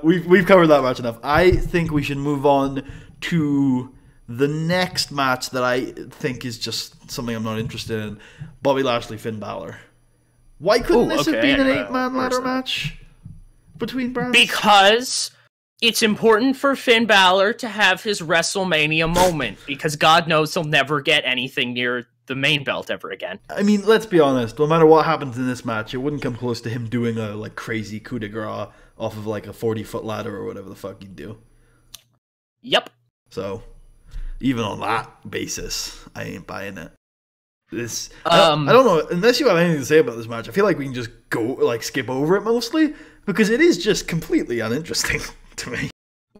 Speaker 1: we've covered that match enough. I think we should move on to the next match that I think is just something I'm not interested in. Bobby Lashley, Finn Balor. Why couldn't this have been an 8-man ladder match between brands?
Speaker 2: Because it's important for Finn Balor to have his WrestleMania moment, because God knows he'll never get anything near the main belt ever again.
Speaker 1: I mean, let's be honest, no matter what happens in this match, it wouldn't come close to him doing a like crazy coup de grace off of like a 40-foot ladder or whatever the fuck he'd do.
Speaker 2: Yep.
Speaker 1: So, even on that basis, I ain't buying it. I don't know, unless you have anything to say about this match, I feel like we can just go, like, skip over it mostly, because it is just completely uninteresting to me.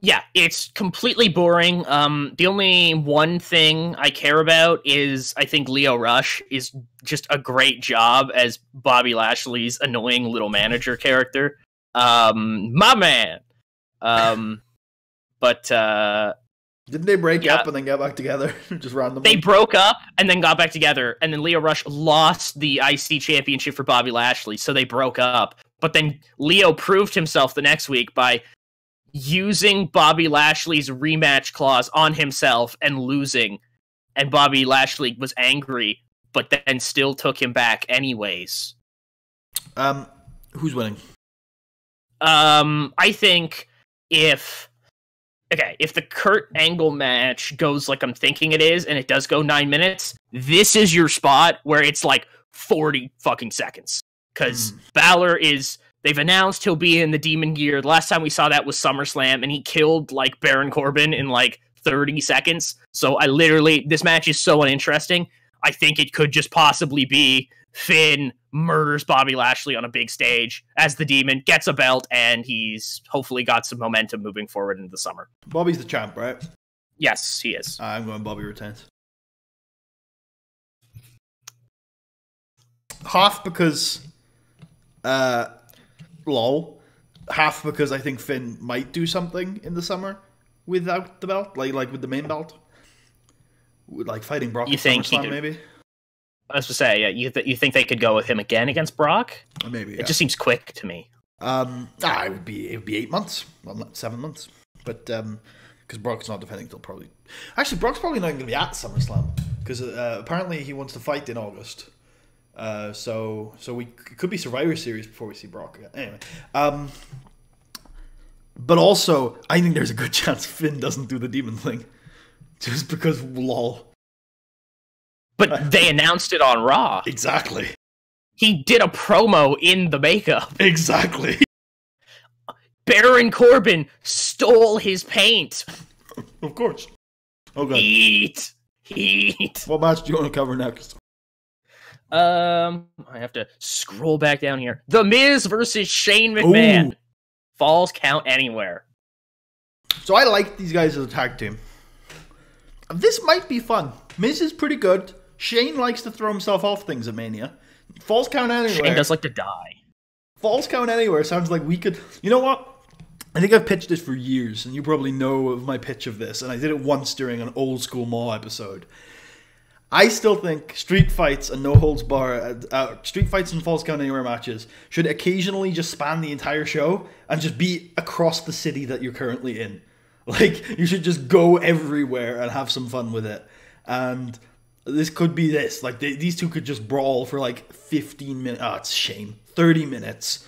Speaker 2: Yeah, it's completely boring. The only one thing I care about is I think Lio Rush is just a great job as Bobby Lashley's annoying little manager character. My man!
Speaker 1: Didn't they break up and then get back together? Just randomly?
Speaker 2: They broke up and then got back together, and then Lio Rush lost the IC championship for Bobby Lashley, so they broke up. But then Lio proved himself the next week by using Bobby Lashley's rematch clause on himself and losing. And Bobby Lashley was angry, but then still took him back anyways.
Speaker 1: Who's winning?
Speaker 2: I think if the Kurt Angle match goes like I'm thinking it is, and it does go 9 minutes, this is your spot where it's like 40 fucking seconds. Because Balor they've announced he'll be in the Demon Gear. The last time we saw that was SummerSlam, and he killed, like, Baron Corbin in, like, 30 seconds. So this match is so uninteresting. I think it could just possibly be Finn murders Bobby Lashley on a big stage as the Demon, gets a belt, and he's hopefully got some momentum moving forward into the summer.
Speaker 1: Bobby's the champ, right?
Speaker 2: Yes, he is.
Speaker 1: I'm going Bobby retains. Half because, lol. Half because I think Finn might do something in the summer without the belt, like with the main belt, like fighting Brock.
Speaker 2: You think he could, maybe? I was to say, yeah. You think they could go with him again against Brock?
Speaker 1: Maybe. Yeah.
Speaker 2: It just seems quick to me.
Speaker 1: It would be 8 months, well, not 7 months, but because Brock's not defending till probably. Actually, Brock's probably not going to be at SummerSlam because apparently he wants to fight in August. So it could be Survivor Series before we see Brock again. Anyway, but also I think there's a good chance Finn doesn't do the Demon thing, just because lol.
Speaker 2: But they announced it on Raw.
Speaker 1: Exactly.
Speaker 2: He did a promo in the makeup.
Speaker 1: Exactly.
Speaker 2: Baron Corbin stole his paint.
Speaker 1: Of course. Okay.
Speaker 2: Heat.
Speaker 1: What match do you want to cover next?
Speaker 2: I have to scroll back down here. The Miz versus Shane McMahon. Ooh. Falls count anywhere.
Speaker 1: So I like these guys as a tag team. This might be fun. Miz is pretty good. Shane likes to throw himself off things at Mania. Falls count anywhere.
Speaker 2: Shane does like to die.
Speaker 1: Falls count anywhere sounds like we could... You know what? I think I've pitched this for years, and you probably know of my pitch of this, and I did it once during an old school Maw episode. I still think street fights and no holds bar, street fights and Falls Count Anywhere matches should occasionally just span the entire show and just be across the city that you're currently in. Like, you should just go everywhere and have some fun with it. And this could be this. Like, these two could just brawl for like 15 minutes. Oh, it's a shame. 30 minutes.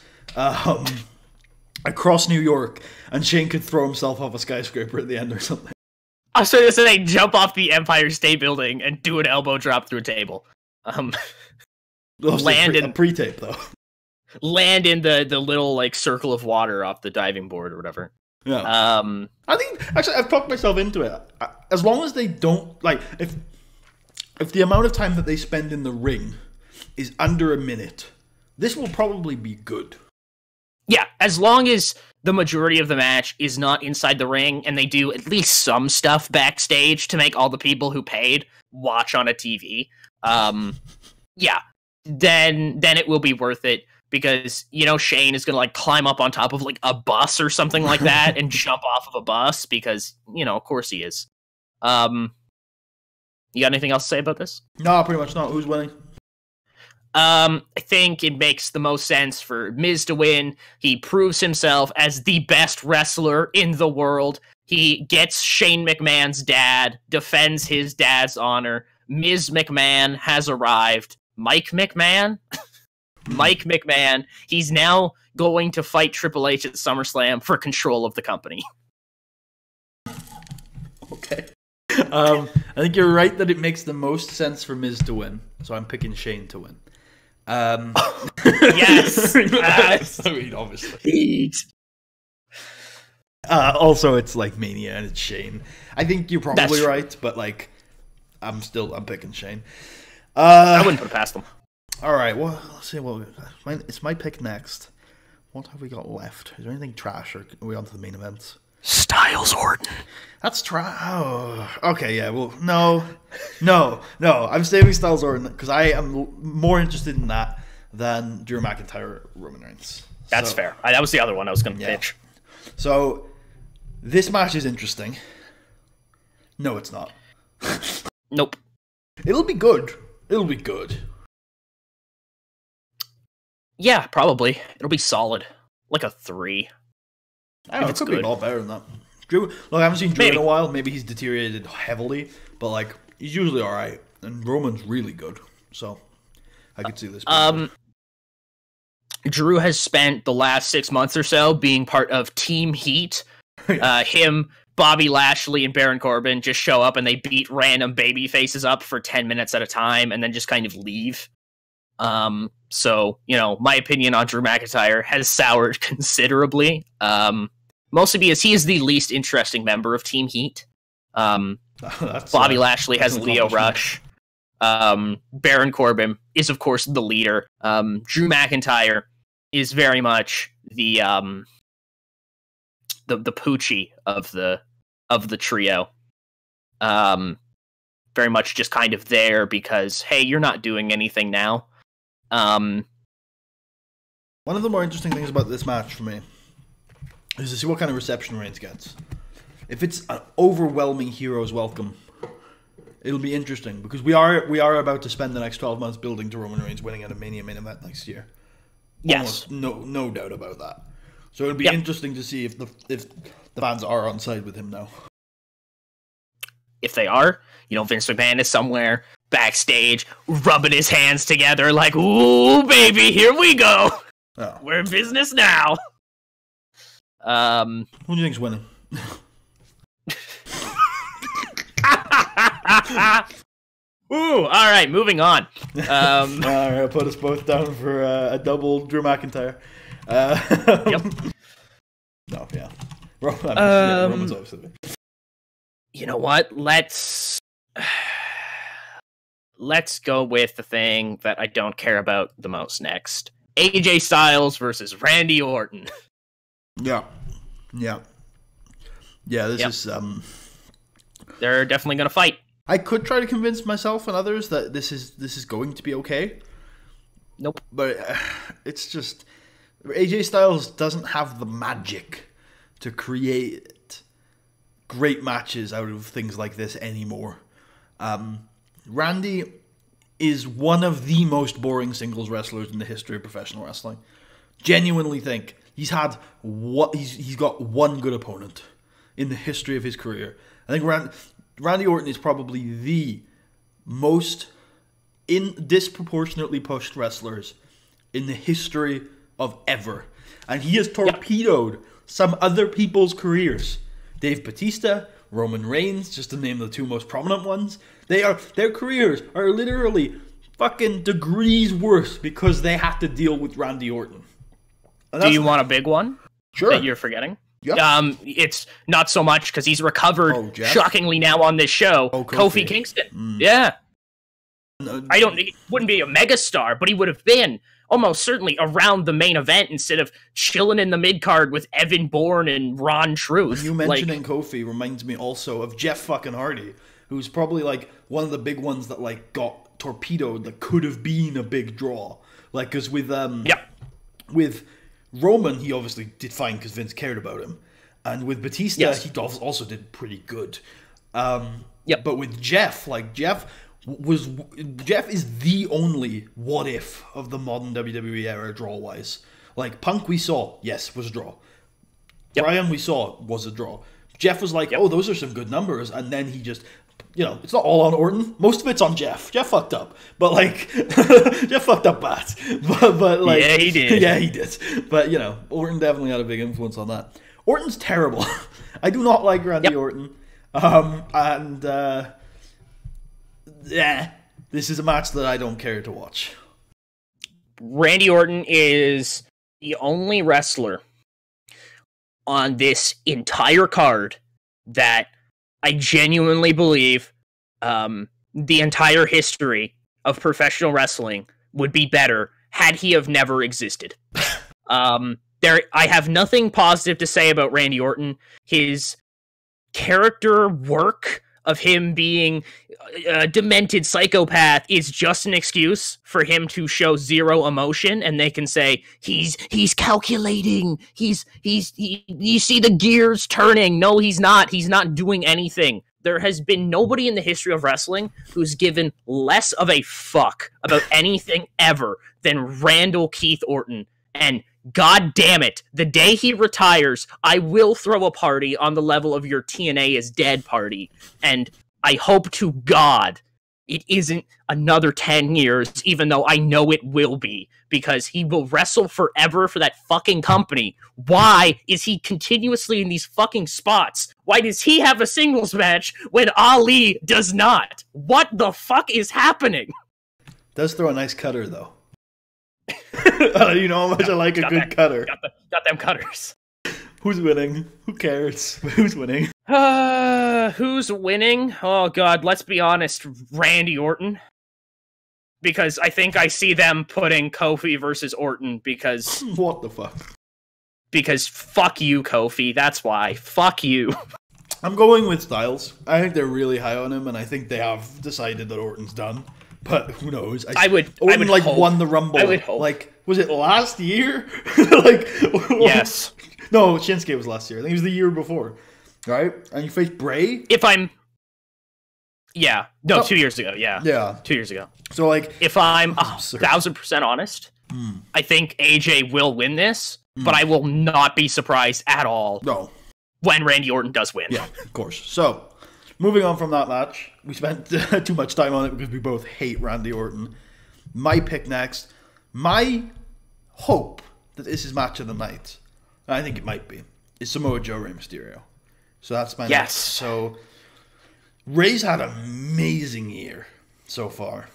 Speaker 1: Across New York. And Shane could throw himself off a skyscraper at the end or something.
Speaker 2: I was going to say, jump off the Empire State Building and do an elbow drop through a table.
Speaker 1: Land in a pre-tape, though.
Speaker 2: Land in the little, like, circle of water off the diving board or whatever.
Speaker 1: Yeah. I think, actually, I've talked myself into it. As long as they don't, like, if the amount of time that they spend in the ring is under a minute, this will probably be good.
Speaker 2: Yeah, as long as the majority of the match is not inside the ring and they do at least some stuff backstage to make all the people who paid watch on a TV, yeah, then it will be worth it. Because, you know, Shane is going to, like, climb up on top of, like, a bus or something like that and jump off of a bus because, you know, of course he is. You got anything else to say about this?
Speaker 1: No, pretty much not. Who's winning?
Speaker 2: I think it makes the most sense for Miz to win. He proves himself as the best wrestler in the world. He gets Shane McMahon's dad, defends his dad's honor. Ms. McMahon has arrived. Mike McMahon? Mike McMahon, he's now going to fight Triple H at SummerSlam for control of the company.
Speaker 1: Okay. I think you're right that it makes the most sense for Miz to win, so I'm picking Shane to win.
Speaker 2: Yes!
Speaker 1: I mean, obviously. Also, it's like Mania and it's Shane. I think you're probably right, but like, I'm picking Shane.
Speaker 2: I wouldn't put it past them.
Speaker 1: All right, well, let's see. Well, it's my pick next. What have we got left? Is there anything trash, or are we on to the main events?
Speaker 2: Styles Orton.
Speaker 1: That's trash. Oh, okay, yeah. Well, no. I'm saving Styles Orton because I am more interested in that than Drew McIntyre, Roman Reigns.
Speaker 2: That's fair. That was the other one I was going to pitch.
Speaker 1: So this match is interesting. No, it's not.
Speaker 2: Nope.
Speaker 1: It'll be good.
Speaker 2: Yeah, probably. It'll be solid. Like a 3.
Speaker 1: I don't know, it could be a lot better than that. Drew, look, I haven't seen Drew in a while. Maybe he's deteriorated heavily, but like he's usually all right. And Roman's really good, so I could see this.
Speaker 2: Drew has spent the last 6 months or so being part of Team Heat. Him, Bobby Lashley, and Baron Corbin just show up and they beat random baby faces up for 10 minutes at a time, and then just kind of leave. So, my opinion on Drew McIntyre has soured considerably. Mostly because he is the least interesting member of Team Heat. Bobby Lashley has Leo Rush. Baron Corbin is, of course, the leader. Drew McIntyre is very much the Poochie of the trio. Very much just kind of there because, hey, you're not doing anything now.
Speaker 1: One of the more interesting things about this match for me is to see what kind of reception Reigns gets. If it's an overwhelming hero's welcome, it'll be interesting because we are about to spend the next 12 months building to Roman Reigns winning at a Mania main event next year.
Speaker 2: Yes,
Speaker 1: no doubt about that. So it'll be interesting to see if the fans are on side with him now.
Speaker 2: If they are, Vince McMahon is somewhere backstage rubbing his hands together like, "Ooh, baby, here we go.
Speaker 1: Oh.
Speaker 2: We're in business now."
Speaker 1: Who do you think's winning?
Speaker 2: Ooh, all right, moving on.
Speaker 1: All right, I'll put us both down for a double Drew McIntyre.
Speaker 2: Yep.
Speaker 1: No, yeah. Roman's obviously.
Speaker 2: You know what? Let's go with the thing that I don't care about the most next. AJ Styles versus Randy Orton.
Speaker 1: Yeah. This is
Speaker 2: They're definitely going to fight.
Speaker 1: I could try to convince myself and others that this is going to be okay.
Speaker 2: Nope.
Speaker 1: But it's just AJ Styles doesn't have the magic to create great matches out of things like this anymore. Randy is one of the most boring singles wrestlers in the history of professional wrestling. Genuinely think he's got one good opponent in the history of his career. I think Randy Orton is probably the most disproportionately pushed wrestlers in the history of ever. And he has torpedoed some other people's careers. Dave Bautista, Roman Reigns, just to name the two most prominent ones. Their careers are literally fucking degrees worse because they have to deal with Randy Orton.
Speaker 2: Do you want a big one?
Speaker 1: Sure.
Speaker 2: That you're forgetting?
Speaker 1: Yeah.
Speaker 2: It's not so much because he's recovered shockingly now on this show. Kofi Kingston. Yeah. He wouldn't be a megastar, but he would have been almost certainly around the main event instead of chilling in the mid-card with Evan Bourne and Ron Truth.
Speaker 1: You mentioning Kofi reminds me also of Jeff fucking Hardy, who's probably like one of the big ones that like got torpedoed that could have been a big draw. Like, because with Roman, he obviously did fine because Vince cared about him. And with Batista, he also did pretty good. But with Jeff, Jeff is the only what if of the modern WWE era draw-wise. Like, Punk we saw, was a draw. Bryan we saw was a draw. Jeff was like, oh, those are some good numbers. And then he just, it's not all on Orton. Most of it's on Jeff. Jeff fucked up. But, like, Jeff fucked up bad. But like,
Speaker 2: yeah, he did.
Speaker 1: Yeah, he did. But, Orton definitely had a big influence on that. Orton's terrible. I do not like Randy Orton. This is a match that I don't care to watch.
Speaker 2: Randy Orton is the only wrestler on this entire card that I genuinely believe the entire history of professional wrestling would be better had he have never existed. I have nothing positive to say about Randy Orton. His character work of him being a demented psychopath is just an excuse for him to show zero emotion, and they can say he's calculating. You see the gears turning. No, he's not. He's not doing anything. There has been nobody in the history of wrestling who's given less of a fuck about anything ever than Randall Keith Orton. And God damn it, the day he retires, I will throw a party on the level of your TNA is dead party. And I hope to God it isn't another 10 years, even though I know it will be, because he will wrestle forever for that fucking company. Why is he continuously in these fucking spots? Why does he have a singles match when Ali does not? What the fuck is happening?
Speaker 1: Does throw a nice cutter, though. You know how much I like a good cutter.
Speaker 2: Got them cutters.
Speaker 1: Who's winning? Who cares? Who's winning?
Speaker 2: Who's winning? Oh god, let's be honest, Randy Orton. Because I think I see them putting Kofi versus Orton because...
Speaker 1: What the fuck?
Speaker 2: Because fuck you, Kofi, that's why. Fuck you.
Speaker 1: I'm going with Styles. I think they're really high on him, and I think they have decided that Orton's done. But who knows? Orton
Speaker 2: hope.
Speaker 1: Won the Rumble.
Speaker 2: I would hope.
Speaker 1: Like, was it last year? Like,
Speaker 2: yes.
Speaker 1: No, Shinsuke was last year. I think it was the year before. Right? And you faced Bray?
Speaker 2: Yeah. No, 2 years ago. Yeah.
Speaker 1: Yeah.
Speaker 2: 2 years ago.
Speaker 1: So, like...
Speaker 2: If I'm 1,000% honest, I think AJ will win this, but I will not be surprised at all when Randy Orton does win.
Speaker 1: Yeah, of course. So, moving on from that match, we spent too much time on it because we both hate Randy Orton. My pick next, my hope that this is match of the night, and I think it might be, is Samoa Joe, Rey Mysterio. So that's my next. So, Rey's had an amazing year so far.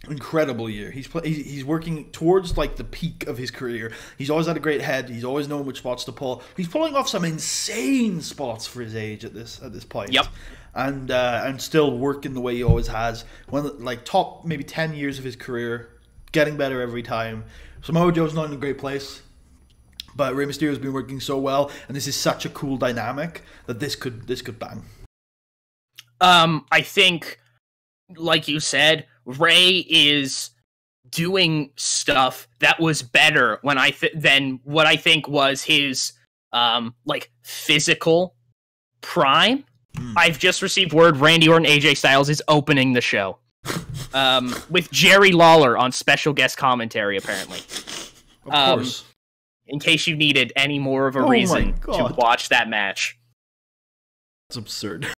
Speaker 1: Incredible year. He's working towards like the peak of his career. He's always had a great head. He's always known which spots to pull. He's pulling off some insane spots for his age at this point.
Speaker 2: Yep.
Speaker 1: And still working the way he always has. Top maybe 10 years of his career, getting better every time. Samoa Joe's not in a great place, but Rey Mysterio's been working so well, and this is such a cool dynamic that this could bang.
Speaker 2: I think, like you said, Rey is doing stuff that was better than what I think was his physical prime. I've just received word Randy Orton AJ Styles is opening the show. With Jerry Lawler on special guest commentary, apparently.
Speaker 1: Of course.
Speaker 2: In case you needed any more of a reason to watch that match.
Speaker 1: That's absurd.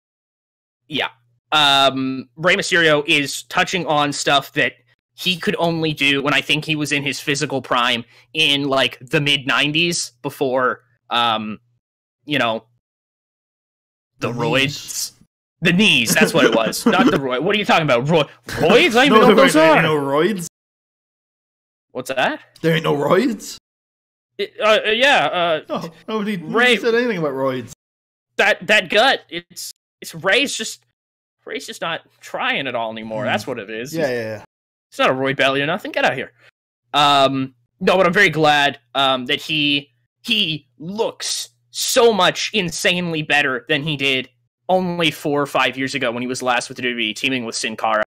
Speaker 2: Yeah. Rey Mysterio is touching on stuff that he could only do when I think he was in his physical prime in like the mid 90s before, the roids. The knees, that's what it was. Not the roid. What are you talking about? Roids? I don't even know what those are.
Speaker 1: There ain't no roids.
Speaker 2: What's that?
Speaker 1: There ain't no roids?
Speaker 2: Yeah.
Speaker 1: Nobody
Speaker 2: Rey
Speaker 1: said anything about roids.
Speaker 2: That gut, it's Rey's just not trying at all anymore. That's what it is.
Speaker 1: Yeah.
Speaker 2: It's not a roid belly or nothing. Get out of here. No, but I'm very glad that he looks so much insanely better than he did only 4 or 5 years ago when he was last with the WWE, teaming with Sin Cara.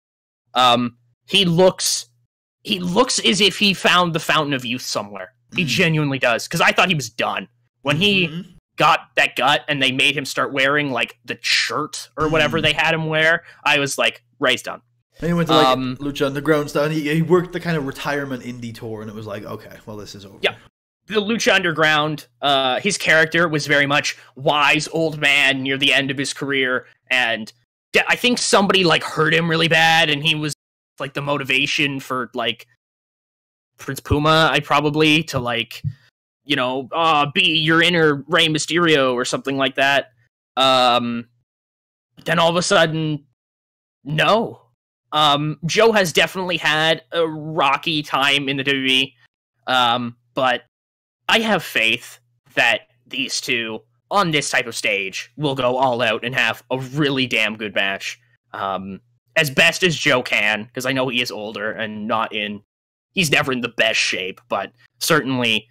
Speaker 2: He looks as if he found the fountain of youth somewhere. He genuinely does. Because I thought he was done. When he got that gut and they made him start wearing like the shirt or whatever they had him wear, I was like, Rey's done.
Speaker 1: And he went to Lucha Underground style, and he worked the kind of retirement indie tour, and it was like, okay, well, this is over.
Speaker 2: Yeah. The Lucha Underground, his character was very much wise old man near the end of his career, and I think somebody like hurt him really bad, and he was like the motivation for like Prince Puma, to like, be your inner Rey Mysterio or something like that. Then all of a sudden, no. Joe has definitely had a rocky time in the WWE, but I have faith that these two, on this type of stage, will go all out and have a really damn good match. As best as Joe can, because I know he is older and he's never in the best shape, but certainly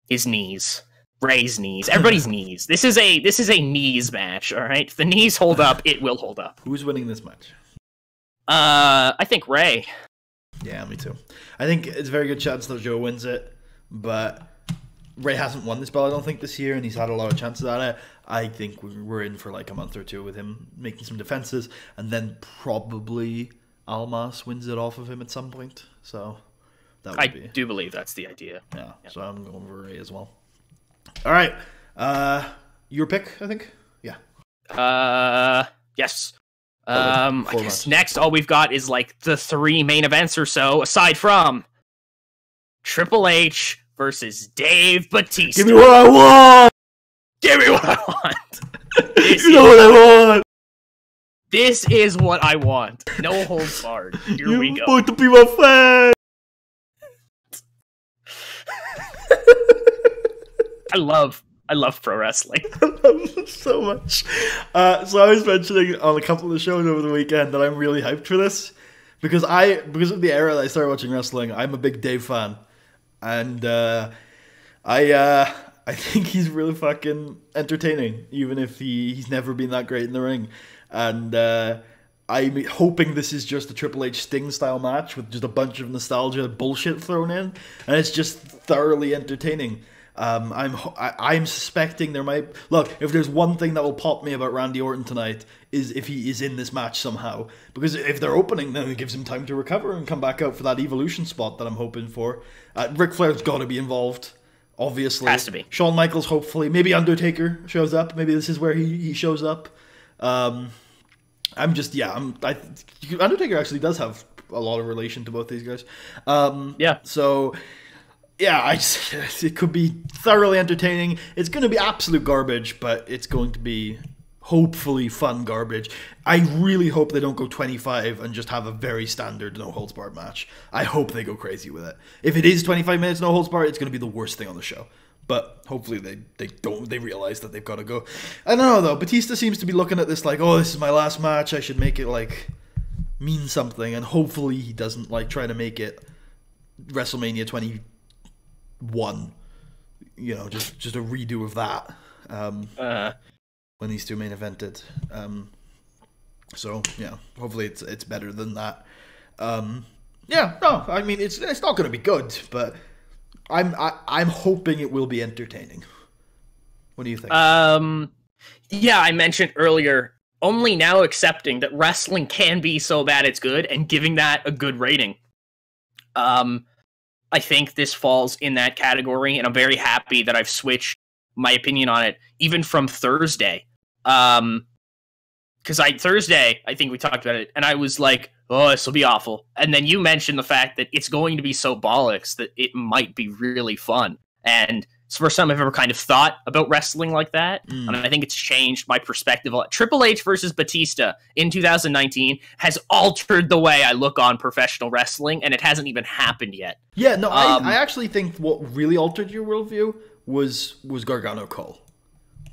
Speaker 2: his knees. Rey's knees. Everybody's knees. This is a knees match, alright? If the knees hold up, it will hold up.
Speaker 1: Who's winning this match?
Speaker 2: I think Rey.
Speaker 1: Yeah, me too. I think it's a very good chance that Joe wins it, but Rey hasn't won this belt, I don't think, this year, and he's had a lot of chances at it. I think we're in for like a month or two with him making some defenses, and then probably Almas wins it off of him at some point. So that would
Speaker 2: I
Speaker 1: be.
Speaker 2: do believe that's the idea.
Speaker 1: Yeah, so I'm going for Rey as well. All right, your pick, I think. Yeah.
Speaker 2: Yes. I guess next all we've got is like the 3 main events or so, aside from Triple H versus Dave Bautista.
Speaker 1: Give me what I want!
Speaker 2: Give me what I want!
Speaker 1: You know what I want!
Speaker 2: This is what I want. No holds barred. Here we go.
Speaker 1: You're supposed to be my fan!
Speaker 2: I love pro wrestling.
Speaker 1: I love them so much. So I was mentioning on a couple of the shows over the weekend that I'm really hyped for this because of the era that I started watching wrestling. I'm a big Dave fan, and I think he's really fucking entertaining, even if he's never been that great in the ring. And I'm hoping this is just a Triple H Sting style match with just a bunch of nostalgia bullshit thrown in, and it's just thoroughly entertaining. I'm suspecting there might... Look, if there's one thing that will pop me about Randy Orton tonight is if he is in this match somehow. Because if they're opening, then it gives him time to recover and come back out for that Evolution spot that I'm hoping for. Ric Flair's got to be involved, obviously.
Speaker 2: Has to be.
Speaker 1: Shawn Michaels, hopefully. Maybe Undertaker shows up. Maybe this is where he shows up. Undertaker actually does have a lot of relation to both these guys. So... yeah, it could be thoroughly entertaining. It's going to be absolute garbage, but it's going to be hopefully fun garbage. I really hope they don't go 25 and just have a very standard no-holds-barred match. I hope they go crazy with it. If it is 25 minutes no-holds-barred, it's going to be the worst thing on the show. But hopefully they realize that they've got to go. I don't know, though. Batista seems to be looking at this like, oh, this is my last match. I should make it, mean something. And hopefully he doesn't, try to make it WrestleMania 21, just a redo of that when these two main evented. Hopefully it's better than that. It's not going to be good, but I'm hoping it will be entertaining. What do you think?
Speaker 2: I mentioned earlier, only now accepting that wrestling can be so bad it's good and giving that a good rating. I think this falls in that category, and I'm very happy that I've switched my opinion on it, even from Thursday. Because Thursday, I think we talked about it, and I was like, oh, this will be awful. And then you mentioned the fact that it's going to be so bollocks that it might be really fun. And it's the first time I've ever kind of thought about wrestling like that. And I think it's changed my perspective. Triple H versus Batista in 2019 has altered the way I look on professional wrestling, and it hasn't even happened yet.
Speaker 1: Yeah, no, I actually think what really altered your worldview was Gargano Cole.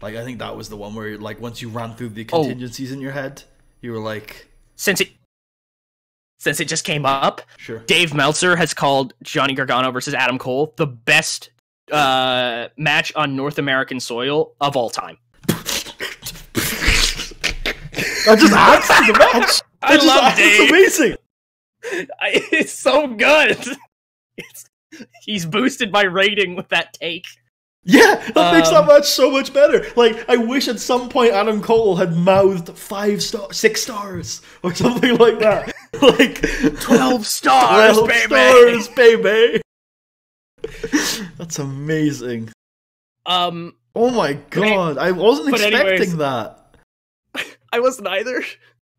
Speaker 1: I think that was the one where, once you ran through the contingencies in your head, you were like... Since
Speaker 2: it just came up,
Speaker 1: sure.
Speaker 2: Dave Meltzer has called Johnny Gargano versus Adam Cole the best match on North American soil of all time.
Speaker 1: That just adds to the match.
Speaker 2: I love Dave.
Speaker 1: It's amazing.
Speaker 2: It's so good. He's boosted my rating with that take.
Speaker 1: Yeah, that makes that match so much better. I wish at some point Adam Cole had mouthed 6 stars or something like that.
Speaker 2: 12 stars,
Speaker 1: 12
Speaker 2: baby.
Speaker 1: stars, baby. That's amazing. Oh my god, I wasn't expecting that.
Speaker 2: I wasn't either.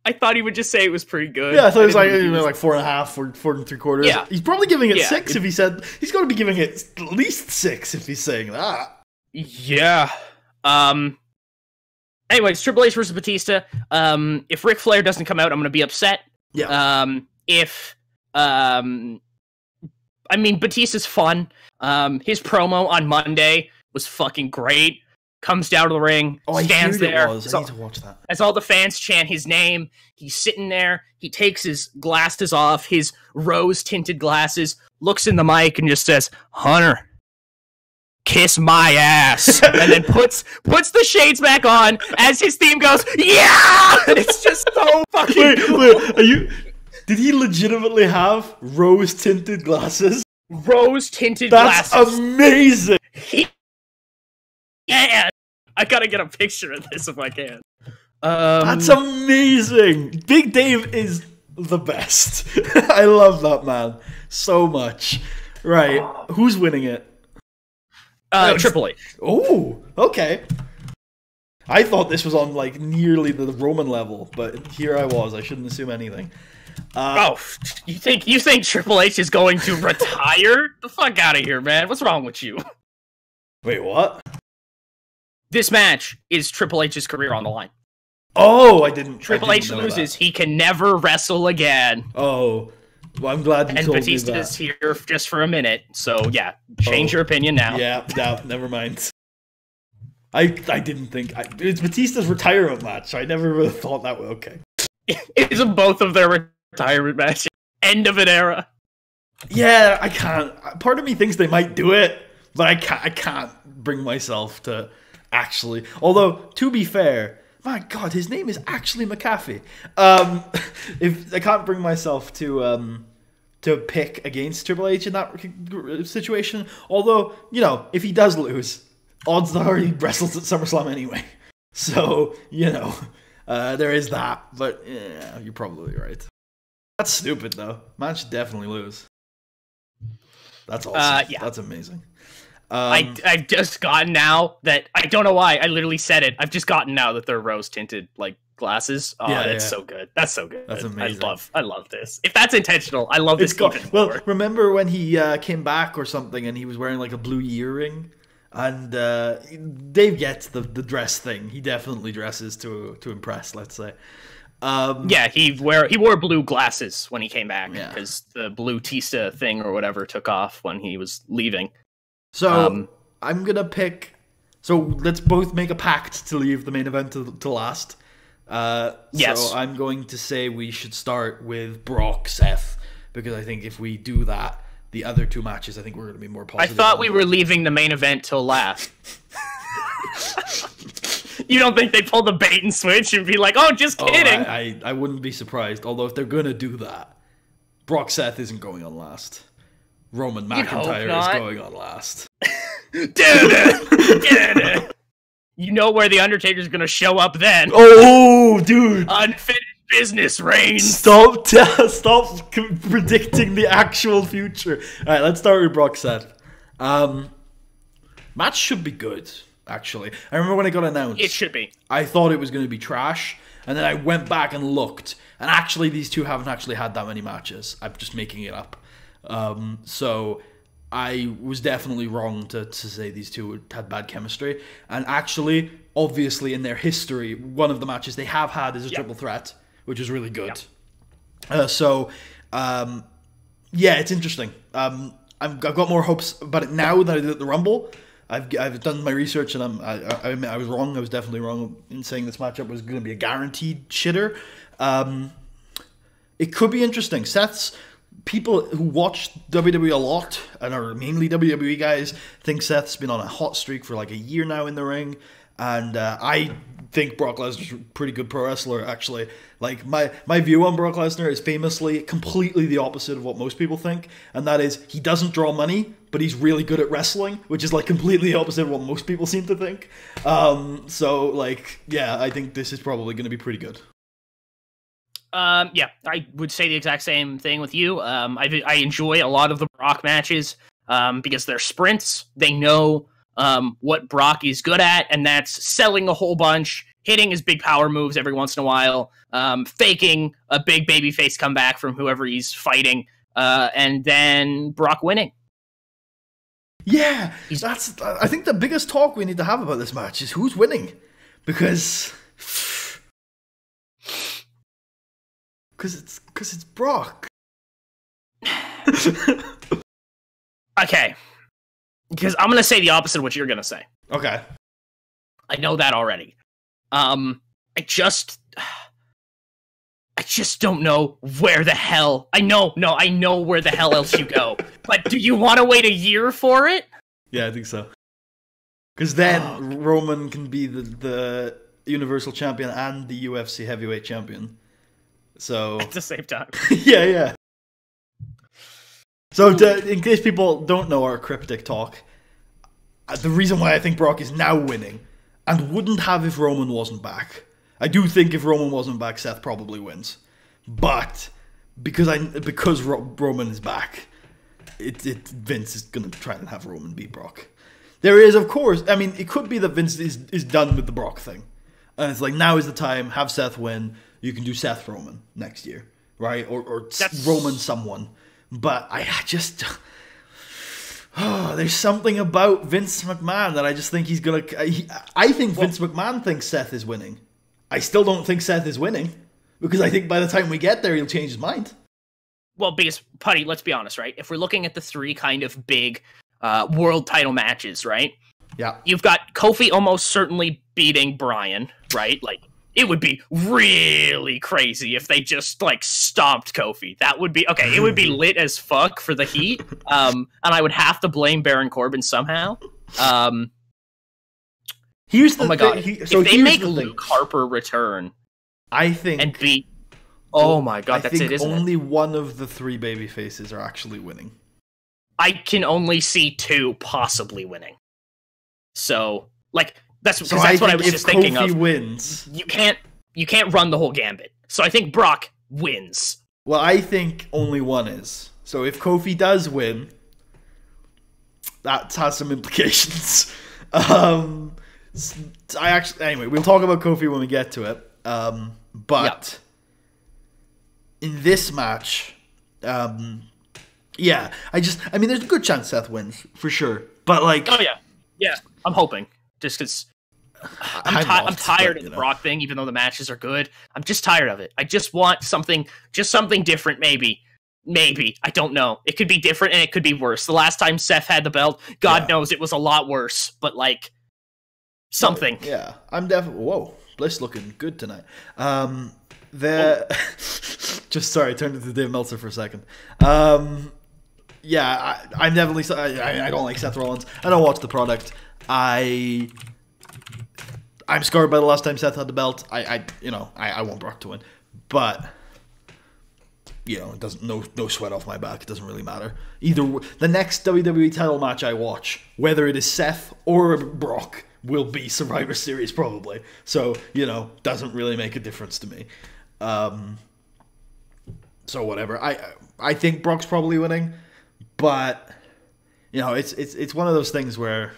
Speaker 2: I thought he would just say it was pretty good.
Speaker 1: Yeah, I thought it was 4.5 or 4 3/4.
Speaker 2: Yeah.
Speaker 1: He's probably giving it 6 if he said... He's got to be giving it at least 6 if he's saying that.
Speaker 2: Yeah. Anyways, Triple H versus Batista. If Ric Flair doesn't come out, I'm going to be upset.
Speaker 1: Yeah.
Speaker 2: Batista's fun. His promo on Monday was fucking great. Comes down to the ring, stands there.
Speaker 1: I need to watch that.
Speaker 2: As all the fans chant his name, he's sitting there. He takes his glasses off, his rose-tinted glasses, looks in the mic and just says, "Hunter, kiss my ass," and then puts the shades back on as his theme goes, "Yeah!" And it's just so fucking cool.
Speaker 1: Wait, did he legitimately have rose-tinted glasses?
Speaker 2: Rose-tinted glasses.
Speaker 1: That's amazing!
Speaker 2: Yeah, I gotta get a picture of this if I can.
Speaker 1: That's amazing! Big Dave is the best. I love that man so much. Right, who's winning it?
Speaker 2: Triple H.
Speaker 1: Oh, okay. I thought this was on nearly the Roman level, but here I was. I shouldn't assume anything.
Speaker 2: You think Triple H is going to retire? The fuck out of here, man! What's wrong with you?
Speaker 1: Wait, what?
Speaker 2: This match is Triple H's career on the line.
Speaker 1: Oh, I didn't.
Speaker 2: Triple H loses. He can never wrestle again.
Speaker 1: Oh, well, I'm glad you told me that.
Speaker 2: And Batista is here just for a minute, so yeah, change your opinion now.
Speaker 1: Yeah, no, never mind. I didn't think it's Batista's retirement match. So I never really thought that was okay.
Speaker 2: It's both of their retirement matches. End of an era.
Speaker 1: Yeah, I can't. Part of me thinks they might do it, but I can't bring myself to actually. Although, to be fair, my God, his name is actually McAfee. If I can't bring myself to pick against Triple H in that situation. Although, you know, if he does lose, odds are he wrestles at SummerSlam anyway. So, you know, there is that. But yeah, you're probably right. That's stupid though. Man should definitely lose. That's awesome.
Speaker 2: Yeah.
Speaker 1: That's amazing.
Speaker 2: I've just gotten now that I don't know why. I literally said it. I've just gotten now that they're rose tinted like glasses. Oh,
Speaker 1: Yeah,
Speaker 2: that's
Speaker 1: yeah.
Speaker 2: so good. That's so good.
Speaker 1: That's amazing.
Speaker 2: I love this. If that's intentional, I love this.
Speaker 1: Well, remember when he came back or something and he was wearing like a blue earring? And Dave gets the dress thing. He definitely dresses to impress, let's say.
Speaker 2: Yeah, he wore blue glasses when he came back
Speaker 1: Yeah.
Speaker 2: because the blue Tista thing or whatever took off when he was leaving.
Speaker 1: So I'm gonna pick. So let's both make a pact to leave the main event to last.
Speaker 2: Yes.
Speaker 1: So I'm going to say we should start with Brock Seth because I think if we do that, the other two matches, I think we're going to be more
Speaker 2: I
Speaker 1: positive.
Speaker 2: thought we were leaving the main event till last. You don't think they pull the bait and switch and be like, "Oh, just kidding"?
Speaker 1: I wouldn't be surprised. Although if they're going to do that, Brock Seth isn't going on last. Roman McIntyre is going on last.
Speaker 2: You know where the Undertaker's gonna show up then?
Speaker 1: Oh, dude!
Speaker 2: Unfinished business, Reigns.
Speaker 1: Stop predicting the actual future. All right, let's start with Brock Seth. Match should be good, actually. I remember when it got announced.
Speaker 2: It should be.
Speaker 1: I thought it was going to be trash, and then I went back and looked, and actually these two haven't actually had that many matches. I'm just making it up. So I was definitely wrong to say these two had bad chemistry. And actually, obviously in their history, one of the matches they have had is a triple threat, which is really good. Yeah, it's interesting. I've got more hopes about it now than I did at the Rumble. I've done my research, and I was wrong. I was definitely wrong in saying this matchup was going to be a guaranteed shitter. It could be interesting. People who watch WWE a lot and are mainly WWE guys think Seth's been on a hot streak for like a year now in the ring, and I think Brock Lesnar's a pretty good pro wrestler, actually. Like, my view on Brock Lesnar is famously completely the opposite of what most people think, and that is he doesn't draw money, but he's really good at wrestling, which is like completely the opposite of what most people seem to think. So, like, yeah, I think this is probably going to be pretty good.
Speaker 2: Yeah, I would say the exact same thing with you. I enjoy a lot of the Brock matches because they're sprints. They know what Brock is good at, and that's selling a whole bunch, hitting his big power moves every once in a while, faking a big babyface comeback from whoever he's fighting, and then Brock winning.
Speaker 1: Yeah, I think the biggest talk we need to have about this match is who's winning, because it's Brock.
Speaker 2: Okay, because I'm gonna say the opposite of what you're gonna say.
Speaker 1: Okay,
Speaker 2: I know that already. I just don't know where the hell. I know where the hell else you go. But do you want to wait a year for it?
Speaker 1: Yeah, I think so. Because then Roman can be the Universal Champion and the UFC Heavyweight Champion. So
Speaker 2: At the same time.
Speaker 1: yeah. So in case people don't know our cryptic talk, the reason why I think Brock is now winning and wouldn't have if Roman wasn't back. I do think if Roman wasn't back, Seth probably wins. But because Roman is back, Vince is going to try and have Roman beat Brock. There is, of course, I mean, it could be that Vince is done with the Brock thing. And it's like, now is the time, have Seth win. You can do Seth Roman next year, right? Or Roman someone. But I just... there's something about Vince McMahon that I just think he's going to... I think Vince McMahon thinks Seth is winning. I still don't think Seth is winning. Because I think by the time we get there, he'll change his mind.
Speaker 2: Well, because, Putty, let's be honest, right? If we're looking at the three kind of big world title matches, right?
Speaker 1: Yeah.
Speaker 2: You've got Kofi almost certainly beating Bryan, right? Like, it would be really crazy if they just, like, stomped Kofi. That would be... Okay, it would be lit as fuck for the heat, and I would have to blame Baron Corbin somehow.
Speaker 1: Here's the
Speaker 2: oh my god,
Speaker 1: if
Speaker 2: they make Luke Harper return...
Speaker 1: I think...
Speaker 2: And beat... Oh my god,
Speaker 1: I
Speaker 2: that's
Speaker 1: think
Speaker 2: it, isn't
Speaker 1: only
Speaker 2: it?
Speaker 1: one of the 3 baby faces are actually winning.
Speaker 2: I can only see 2 possibly winning. So, like, that's what I was just thinking of.
Speaker 1: If Kofi wins...
Speaker 2: You can't run the whole gambit. So I think Brock wins.
Speaker 1: Well, I think only one is. So if Kofi does win, that has some implications. Anyway, we'll talk about Kofi when we get to it. But in this match, there's a good chance Seth wins for sure. But like,
Speaker 2: oh yeah, I'm hoping just because I'm tired of the Brock thing. Even though the matches are good, I'm just tired of it. I just want something different. Maybe I don't know. It could be different and it could be worse. The last time Seth had the belt, God knows it was a lot worse. But like something.
Speaker 1: Yeah, I'm definitely. Whoa, Bliss looking good tonight. Just sorry, I turned into Dave Meltzer for a second. I'm definitely. I don't like Seth Rollins. I don't watch the product. I'm scarred by the last time Seth had the belt. I want Brock to win, but it doesn't. No sweat off my back. It doesn't really matter. Either the next WWE title match I watch, whether it is Seth or Brock, will be Survivor Series probably. So doesn't really make a difference to me. So whatever. I think Brock's probably winning, but it's one of those things where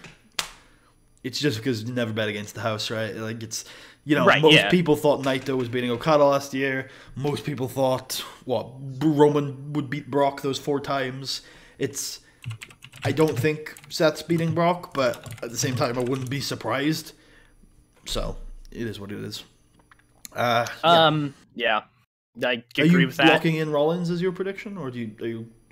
Speaker 1: it's just because you never bet against the house, right? Like it's most people thought Naito was beating Okada last year. Most people thought Roman would beat Brock those 4 times. I don't think Seth's beating Brock, but at the same time I wouldn't be surprised. So it is what it is.
Speaker 2: I agree with that.
Speaker 1: Are you locking in Rollins as your prediction, or are you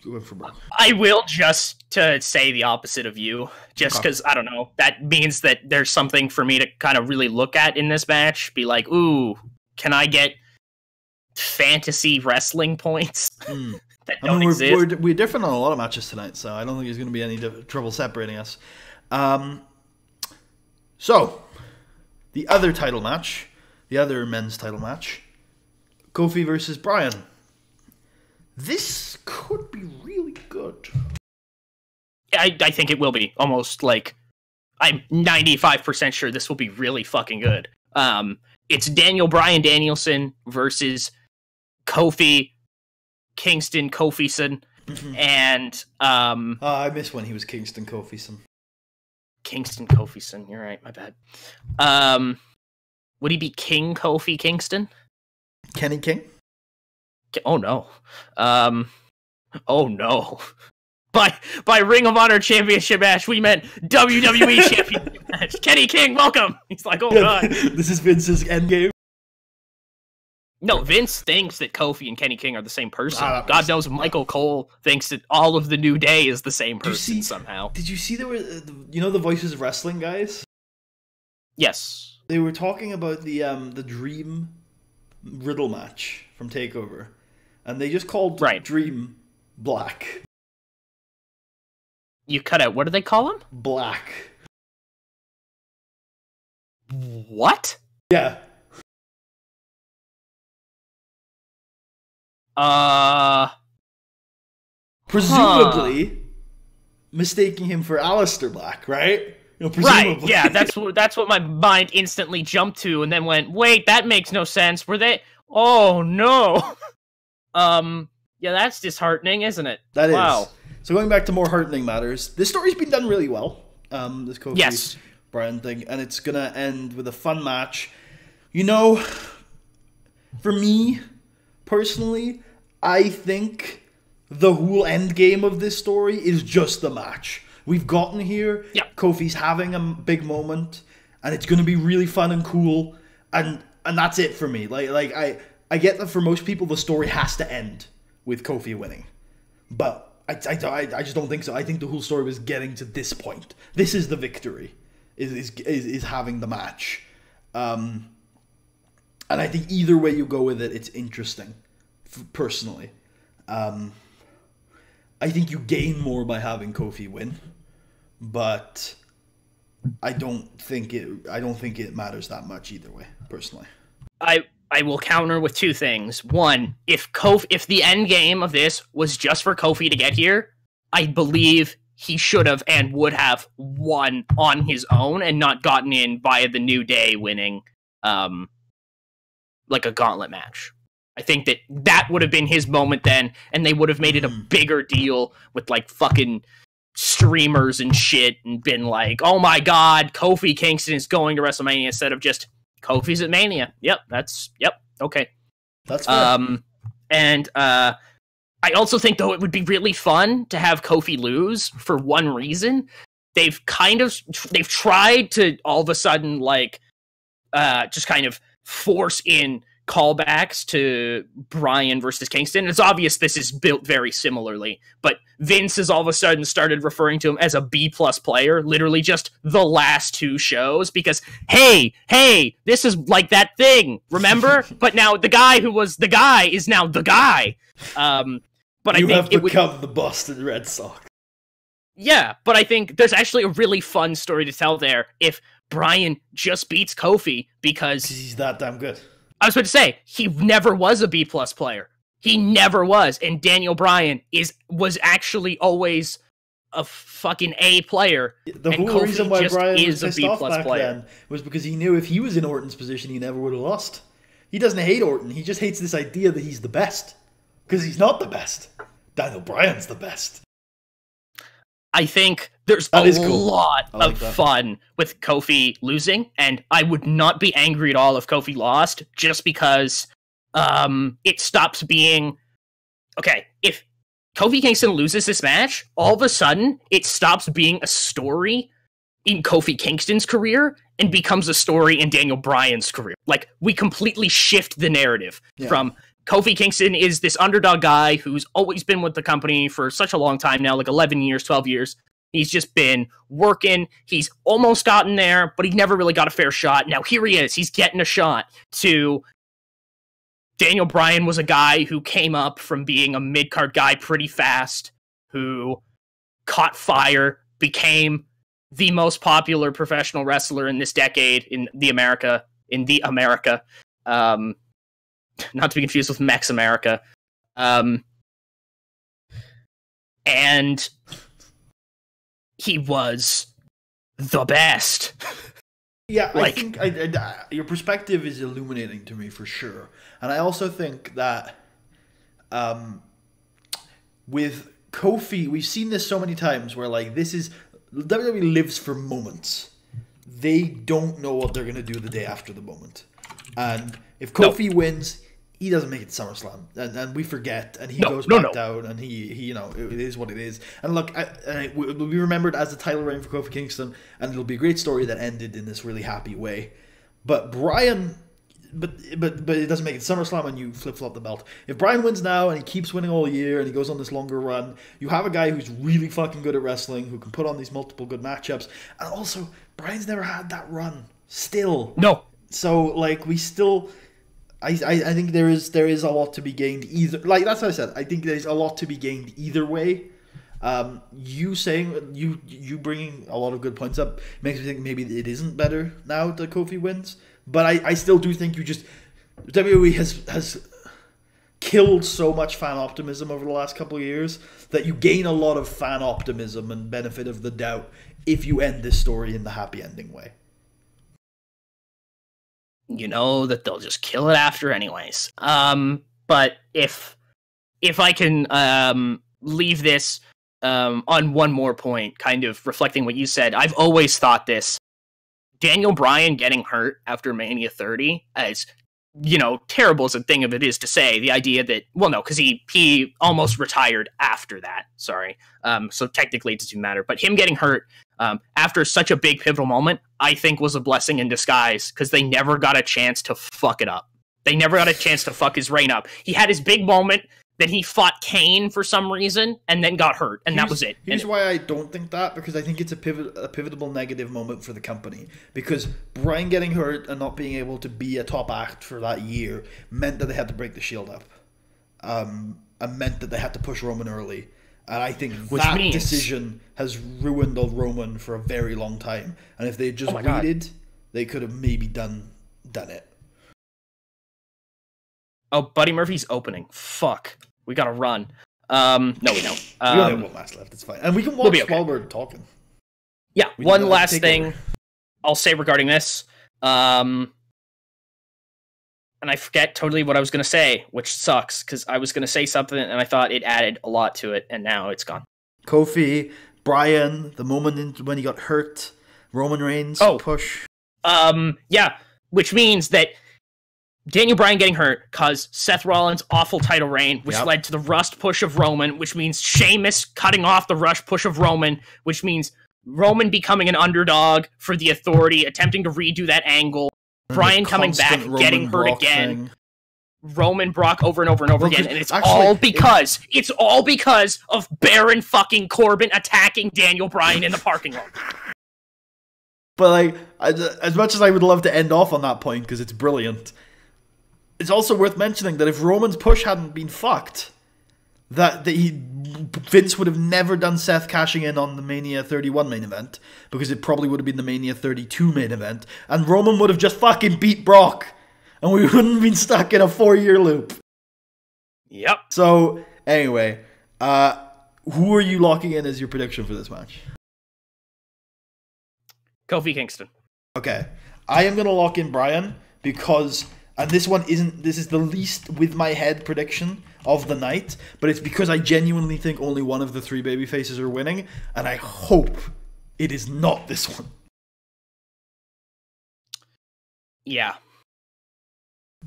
Speaker 1: going for Brock?
Speaker 2: I will, just to say the opposite of you, just because, I don't know, that means that there's something for me to kind of really look at in this match. Be like, ooh, can I get fantasy wrestling points that don't exist?
Speaker 1: We're different on a lot of matches tonight, so I don't think there's going to be any trouble separating us. So, the other title match, the other men's title match, Kofi versus Bryan. This could be really good.
Speaker 2: I think it will be. Almost like, I'm 95% sure this will be really fucking good. It's Bryan Danielson versus Kofi Kingston. And
Speaker 1: I miss when he was Kingston Kofi.
Speaker 2: Kingston Kofi. You're right, my bad. Would he be King Kofi Kingston?
Speaker 1: Kenny King?
Speaker 2: Oh no. Oh no. By Ring of Honor Championship match, we meant WWE Championship match. Kenny King, welcome. He's like, oh god.
Speaker 1: This is Vince's endgame.
Speaker 2: No, Vince thinks that Kofi and Kenny King are the same person. God knows Michael Cole thinks that all of the New Day is the same person somehow.
Speaker 1: Did you see there were, the Voices of Wrestling guys?
Speaker 2: Yes.
Speaker 1: They were talking about the Dream Riddle match from TakeOver. And they just called Dream Black.
Speaker 2: You cut out. What do they call him?
Speaker 1: Black.
Speaker 2: What?
Speaker 1: Yeah. Presumably mistaking him for Aleister Black, right?
Speaker 2: Right, yeah, that's what my mind instantly jumped to, and then went, wait, that makes no sense. Were they... Oh, no. Yeah, that's disheartening, isn't it?
Speaker 1: That
Speaker 2: wow.
Speaker 1: is. So going back to more heartening matters, this story's been done really well. This Kofi Bryan thing, and it's gonna end with a fun match. For me, personally, I think the whole end game of this story is just the match. We've gotten here, Kofi's having a big moment, and it's gonna be really fun and cool, and that's it for me. Like I get that for most people the story has to end with Kofi winning. But I just don't think so. I think the whole story was getting to this point. This is the victory. is having the match. And I think either way you go with it, it's interesting, personally. I think you gain more by having Kofi win, but I don't think it matters that much either way, personally.
Speaker 2: I will counter with two things. One, if the end game of this was just for Kofi to get here, I believe he should have and would have won on his own and not gotten in via the New Day winning like a gauntlet match. I think that would have been his moment then, and they would have made it a bigger deal with like fucking streamers and shit and been like, oh my god, Kofi Kingston is going to WrestleMania instead of just Kofi's at Mania. Yep, okay.
Speaker 1: That's fair.
Speaker 2: And I also think, though, it would be really fun to have Kofi lose for one reason. They've tried to all of a sudden, like, just kind of force in callbacks to Bryan versus Kingston. It's obvious this is built very similarly, but Vince has all of a sudden started referring to him as a B-plus player, literally just the last two shows, because, hey, this is like that thing, remember? But now the guy who was the guy is now the guy. But I think
Speaker 1: have become the Boston Red Sox.
Speaker 2: Yeah, but I think there's actually a really fun story to tell there if Bryan just beats Kofi because
Speaker 1: he's that damn good.
Speaker 2: I was about to say, he never was a B-plus player. He never was. And Daniel Bryan was actually always a fucking A player.
Speaker 1: The whole
Speaker 2: Kofi
Speaker 1: reason why Bryan was
Speaker 2: a
Speaker 1: pissed
Speaker 2: B-plus
Speaker 1: off back
Speaker 2: player.
Speaker 1: then was because he knew if he was in Orton's position, he never would have lost. He doesn't hate Orton. He just hates this idea that he's the best. Because he's not the best. Daniel Bryan's the best.
Speaker 2: I think there's a lot of fun with Kofi losing, and I would not be angry at all if Kofi lost, just because it stops being... Okay, if Kofi Kingston loses this match, all of a sudden, it stops being a story in Kofi Kingston's career and becomes a story in Daniel Bryan's career. Like, we completely shift the narrative from... Kofi Kingston is this underdog guy who's always been with the company for such a long time now, like 11 years, 12 years. He's just been working. He's almost gotten there, but he never really got a fair shot. Now here he is. He's getting a shot. To Daniel Bryan was a guy who came up from being a mid-card guy pretty fast, who caught fire, became the most popular professional wrestler in this decade in America. Not to be confused with Mex America. And he was the best.
Speaker 1: Yeah, I think your perspective is illuminating to me for sure. And I also think that with Kofi, we've seen this so many times where like WWE lives for moments. They don't know what they're going to do the day after the moment. And if Kofi wins, he doesn't make it to SummerSlam, and we forget, and he goes back down, and he it is what it is. And look, it will be remembered as the title reign for Kofi Kingston, and it'll be a great story that ended in this really happy way. But Bryan, but it doesn't make it to SummerSlam, and you flip-flop the belt. If Bryan wins now, and he keeps winning all year, and he goes on this longer run, you have a guy who's really fucking good at wrestling, who can put on these multiple good matchups, and also, Bryan's never had that run, still.
Speaker 2: No.
Speaker 1: So, like, we still... I think there is a lot to be gained either. Like, that's what I said. I think there's a lot to be gained either way. You saying you bringing a lot of good points up makes me think maybe it isn't better now that Kofi wins. But I still do think WWE has killed so much fan optimism over the last couple of years that you gain a lot of fan optimism and benefit of the doubt if you end this story in the happy ending way.
Speaker 2: You know that they'll just kill it after anyways. But if I can leave this on one more point, kind of reflecting what you said, I've always thought this. Daniel Bryan getting hurt after Mania 30, as, terrible as a thing of it is to say, the idea that, well, no, because he almost retired after that, sorry. So technically it doesn't matter. But him getting hurt after such a big pivotal moment, I think was a blessing in disguise, because they never got a chance to fuck it up. They never got a chance to fuck his reign up. He had his big moment Then he fought Kane for some reason, and then got hurt, and that was it.
Speaker 1: Here's why I don't think that, because I think it's a pivotal negative moment for the company. Because Bryan getting hurt and not being able to be a top act for that year meant that they had to break the Shield up. And meant that they had to push Roman early. And I think that decision has ruined old Roman for a very long time. And if they had just waited, they could have maybe done it.
Speaker 2: Oh, Buddy Murphy's opening. Fuck. We gotta run. No, we don't.
Speaker 1: We only have one match left. It's fine. And we can watch while we're talking.
Speaker 2: Yeah, one last thing I'll say regarding this. And I forget totally what I was going to say, which sucks, because I was going to say something, and I thought it added a lot to it, and now it's gone.
Speaker 1: Kofi, Bryan, the moment when he got hurt, Roman Reigns, push.
Speaker 2: Yeah, which means that Daniel Bryan getting hurt caused Seth Rollins' awful title reign, which led to the rust push of Roman, which means Sheamus cutting off the rush push of Roman, which means Roman becoming an underdog for the Authority, attempting to redo that angle, Bryan coming back,
Speaker 1: Roman
Speaker 2: getting hurt
Speaker 1: Brock
Speaker 2: again,
Speaker 1: thing.
Speaker 2: Roman Brock over and over and over again, and it's all because of Baron fucking Corbin attacking Daniel Bryan in the parking lot.
Speaker 1: But like, as much as I would love to end off on that point because it's brilliant, it's also worth mentioning that if Roman's push hadn't been fucked, Vince would have never done Seth cashing in on the Mania 31 main event, because it probably would have been the Mania 32 main event, and Roman would have just fucking beat Brock, and we wouldn't have been stuck in a 4-year loop.
Speaker 2: Yep.
Speaker 1: So, anyway, who are you locking in as your prediction for this match?
Speaker 2: Kofi Kingston.
Speaker 1: Okay. I am going to lock in Bryan because, and this is the least with my head prediction of the night, but it's because I genuinely think only one of the three babyfaces are winning, and I hope it is not this one.
Speaker 2: Yeah.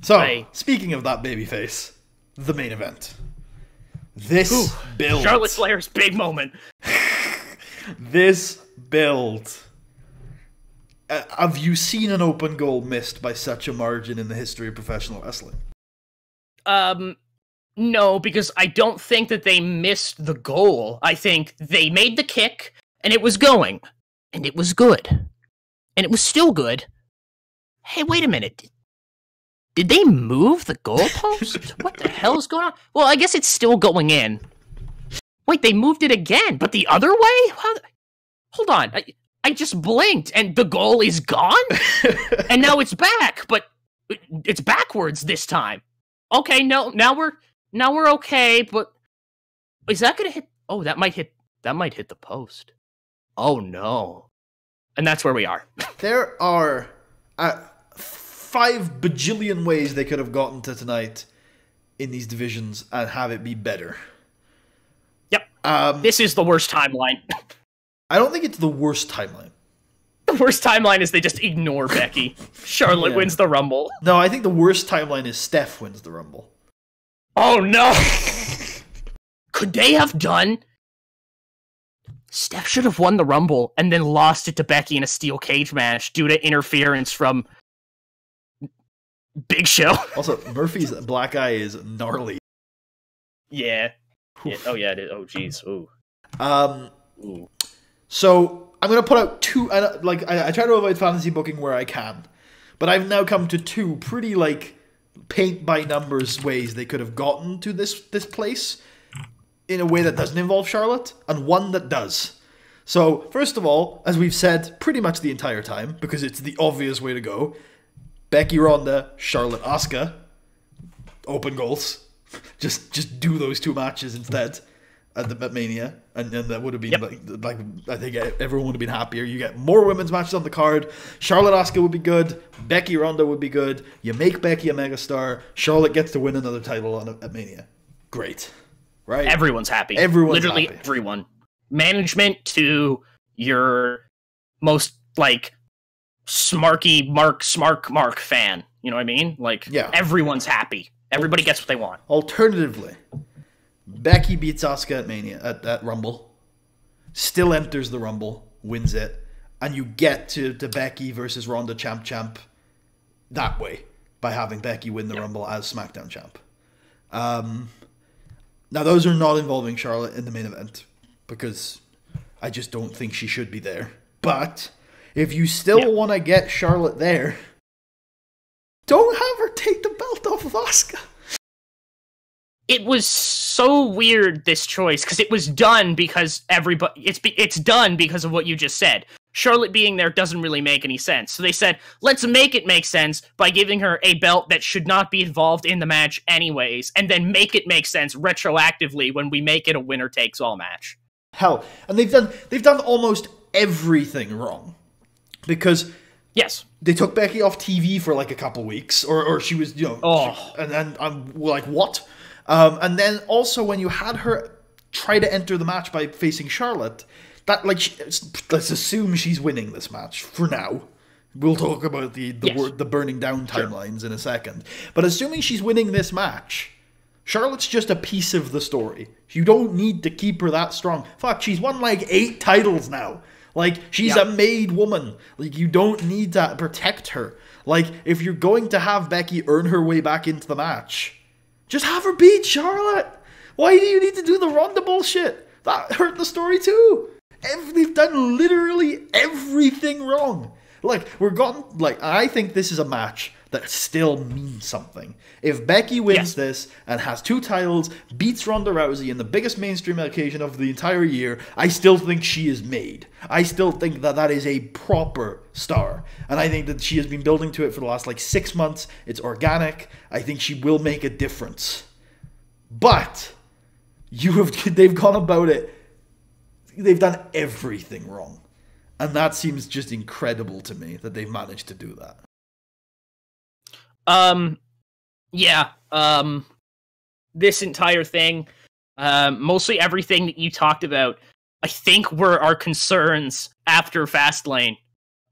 Speaker 1: So, speaking of that babyface, the main event. This build.
Speaker 2: Charlotte Flair's big moment.
Speaker 1: This build. Have you seen an open goal missed by such a margin in the history of professional wrestling?
Speaker 2: No, because I don't think that they missed the goal. I think they made the kick, and it was going. And it was good. And it was still good. Hey, wait a minute. Did they move the goalpost? What the hell is going on? Well, I guess it's still going in. Wait, they moved it again, but the other way? Hold on. I just blinked, and the goal is gone? And now it's back, but it's backwards this time. Okay, no, now we're okay, but is that gonna hit? Oh, that might hit the post. Oh no. And that's where we are.
Speaker 1: There are 5 bajillion ways they could have gotten to tonight in these divisions and have it be better.
Speaker 2: Yep. This is the worst timeline.
Speaker 1: I don't think it's the worst timeline.
Speaker 2: The worst timeline is they just ignore Becky. Charlotte wins the Rumble.
Speaker 1: No, I think the worst timeline is Steph wins the Rumble.
Speaker 2: Oh no! Could they have done... Steph should have won the Rumble and then lost it to Becky in a steel cage match due to interference from Big Show.
Speaker 1: Also, Murphy's black eye is gnarly.
Speaker 2: Yeah. Oh yeah, it is. Oh jeez. Ooh. Ooh.
Speaker 1: So I'm gonna put out 2. I try to avoid fantasy booking where I can, but I've now come to 2 pretty paint by numbers ways they could have gotten to this place in a way that doesn't involve Charlotte, and one that does. So first of all, as we've said pretty much the entire time, because it's the obvious way to go, Becky Ronda, Charlotte Asuka, open goals. Just do those 2 matches instead at Mania, and that would have been I think everyone would have been happier. You get more women's matches on the card. Charlotte Asuka would be good. Becky Ronda would be good. You make Becky a megastar. Charlotte gets to win another title at Mania. Great, right?
Speaker 2: Everyone's happy.
Speaker 1: Literally
Speaker 2: happy. Everyone. Management to your most smarky Mark fan. You know what I mean? Everyone's happy. Everybody gets what they want.
Speaker 1: Alternatively, Becky beats Asuka at Mania at Rumble, still enters the Rumble, wins it, and you get to Becky versus Ronda champ that way by having Becky win the Rumble as SmackDown champ. Now, those are not involving Charlotte in the main event, because I just don't think she should be there. But if you still want to get Charlotte there, don't have her take the belt off of Asuka.
Speaker 2: It was so weird, this choice, because it was done because everybody. It's done because of what you just said. Charlotte being there doesn't really make any sense. So they said, let's make it make sense by giving her a belt that should not be involved in the match anyways, and then make it make sense retroactively when we make it a winner-takes-all match.
Speaker 1: Hell, and they've done almost everything wrong. Because
Speaker 2: yes,
Speaker 1: they took Becky off TV for like a couple weeks, or she was, and I'm like, what? And then also when you had her try to enter the match by facing Charlotte, that let's assume she's winning this match for now. We'll talk about the burning down timelines in a second. But assuming she's winning this match, Charlotte's just a piece of the story. You don't need to keep her that strong. Fuck, she's won like 8 titles now. Like, she's a made woman. Like, you don't need to protect her. Like, if you're going to have Becky earn her way back into the match, just have her beat Charlotte. Why do you need to do the Ronda bullshit? That hurt the story too. They've done literally everything wrong. I think this is a match that still means something. If Becky wins this and has 2 titles, beats Ronda Rousey in the biggest mainstream occasion of the entire year, I still think she is made. I still think that is a proper star. And I think that she has been building to it for the last 6 months. It's organic. I think she will make a difference. But they've gone about it. They've done everything wrong. And that seems just incredible to me that they've managed to do that.
Speaker 2: This entire thing, mostly everything that you talked about, I think were our concerns after Fastlane.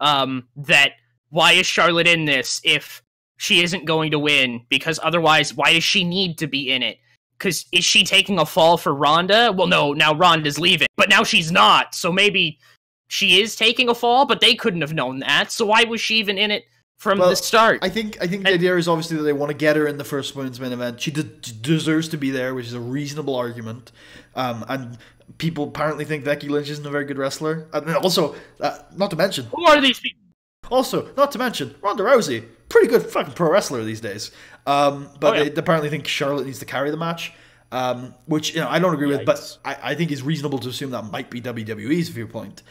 Speaker 2: That why is Charlotte in this if she isn't going to win? Because otherwise, why does she need to be in it? Because is she taking a fall for Ronda? Well, no, now Ronda's leaving. But now she's not, so maybe she is taking a fall, but they couldn't have known that. So why was she even in it from the start?
Speaker 1: I think the idea is obviously that they want to get her in the first women's main event. She deserves to be there, which is a reasonable argument. And people apparently think Becky Lynch isn't a very good wrestler. And also, not to mention...
Speaker 2: Who are these people?
Speaker 1: Also, not to mention, Ronda Rousey, pretty good fucking pro wrestler these days. They apparently think Charlotte needs to carry the match, which I don't agree with, but I think it's reasonable to assume that might be WWE's viewpoint.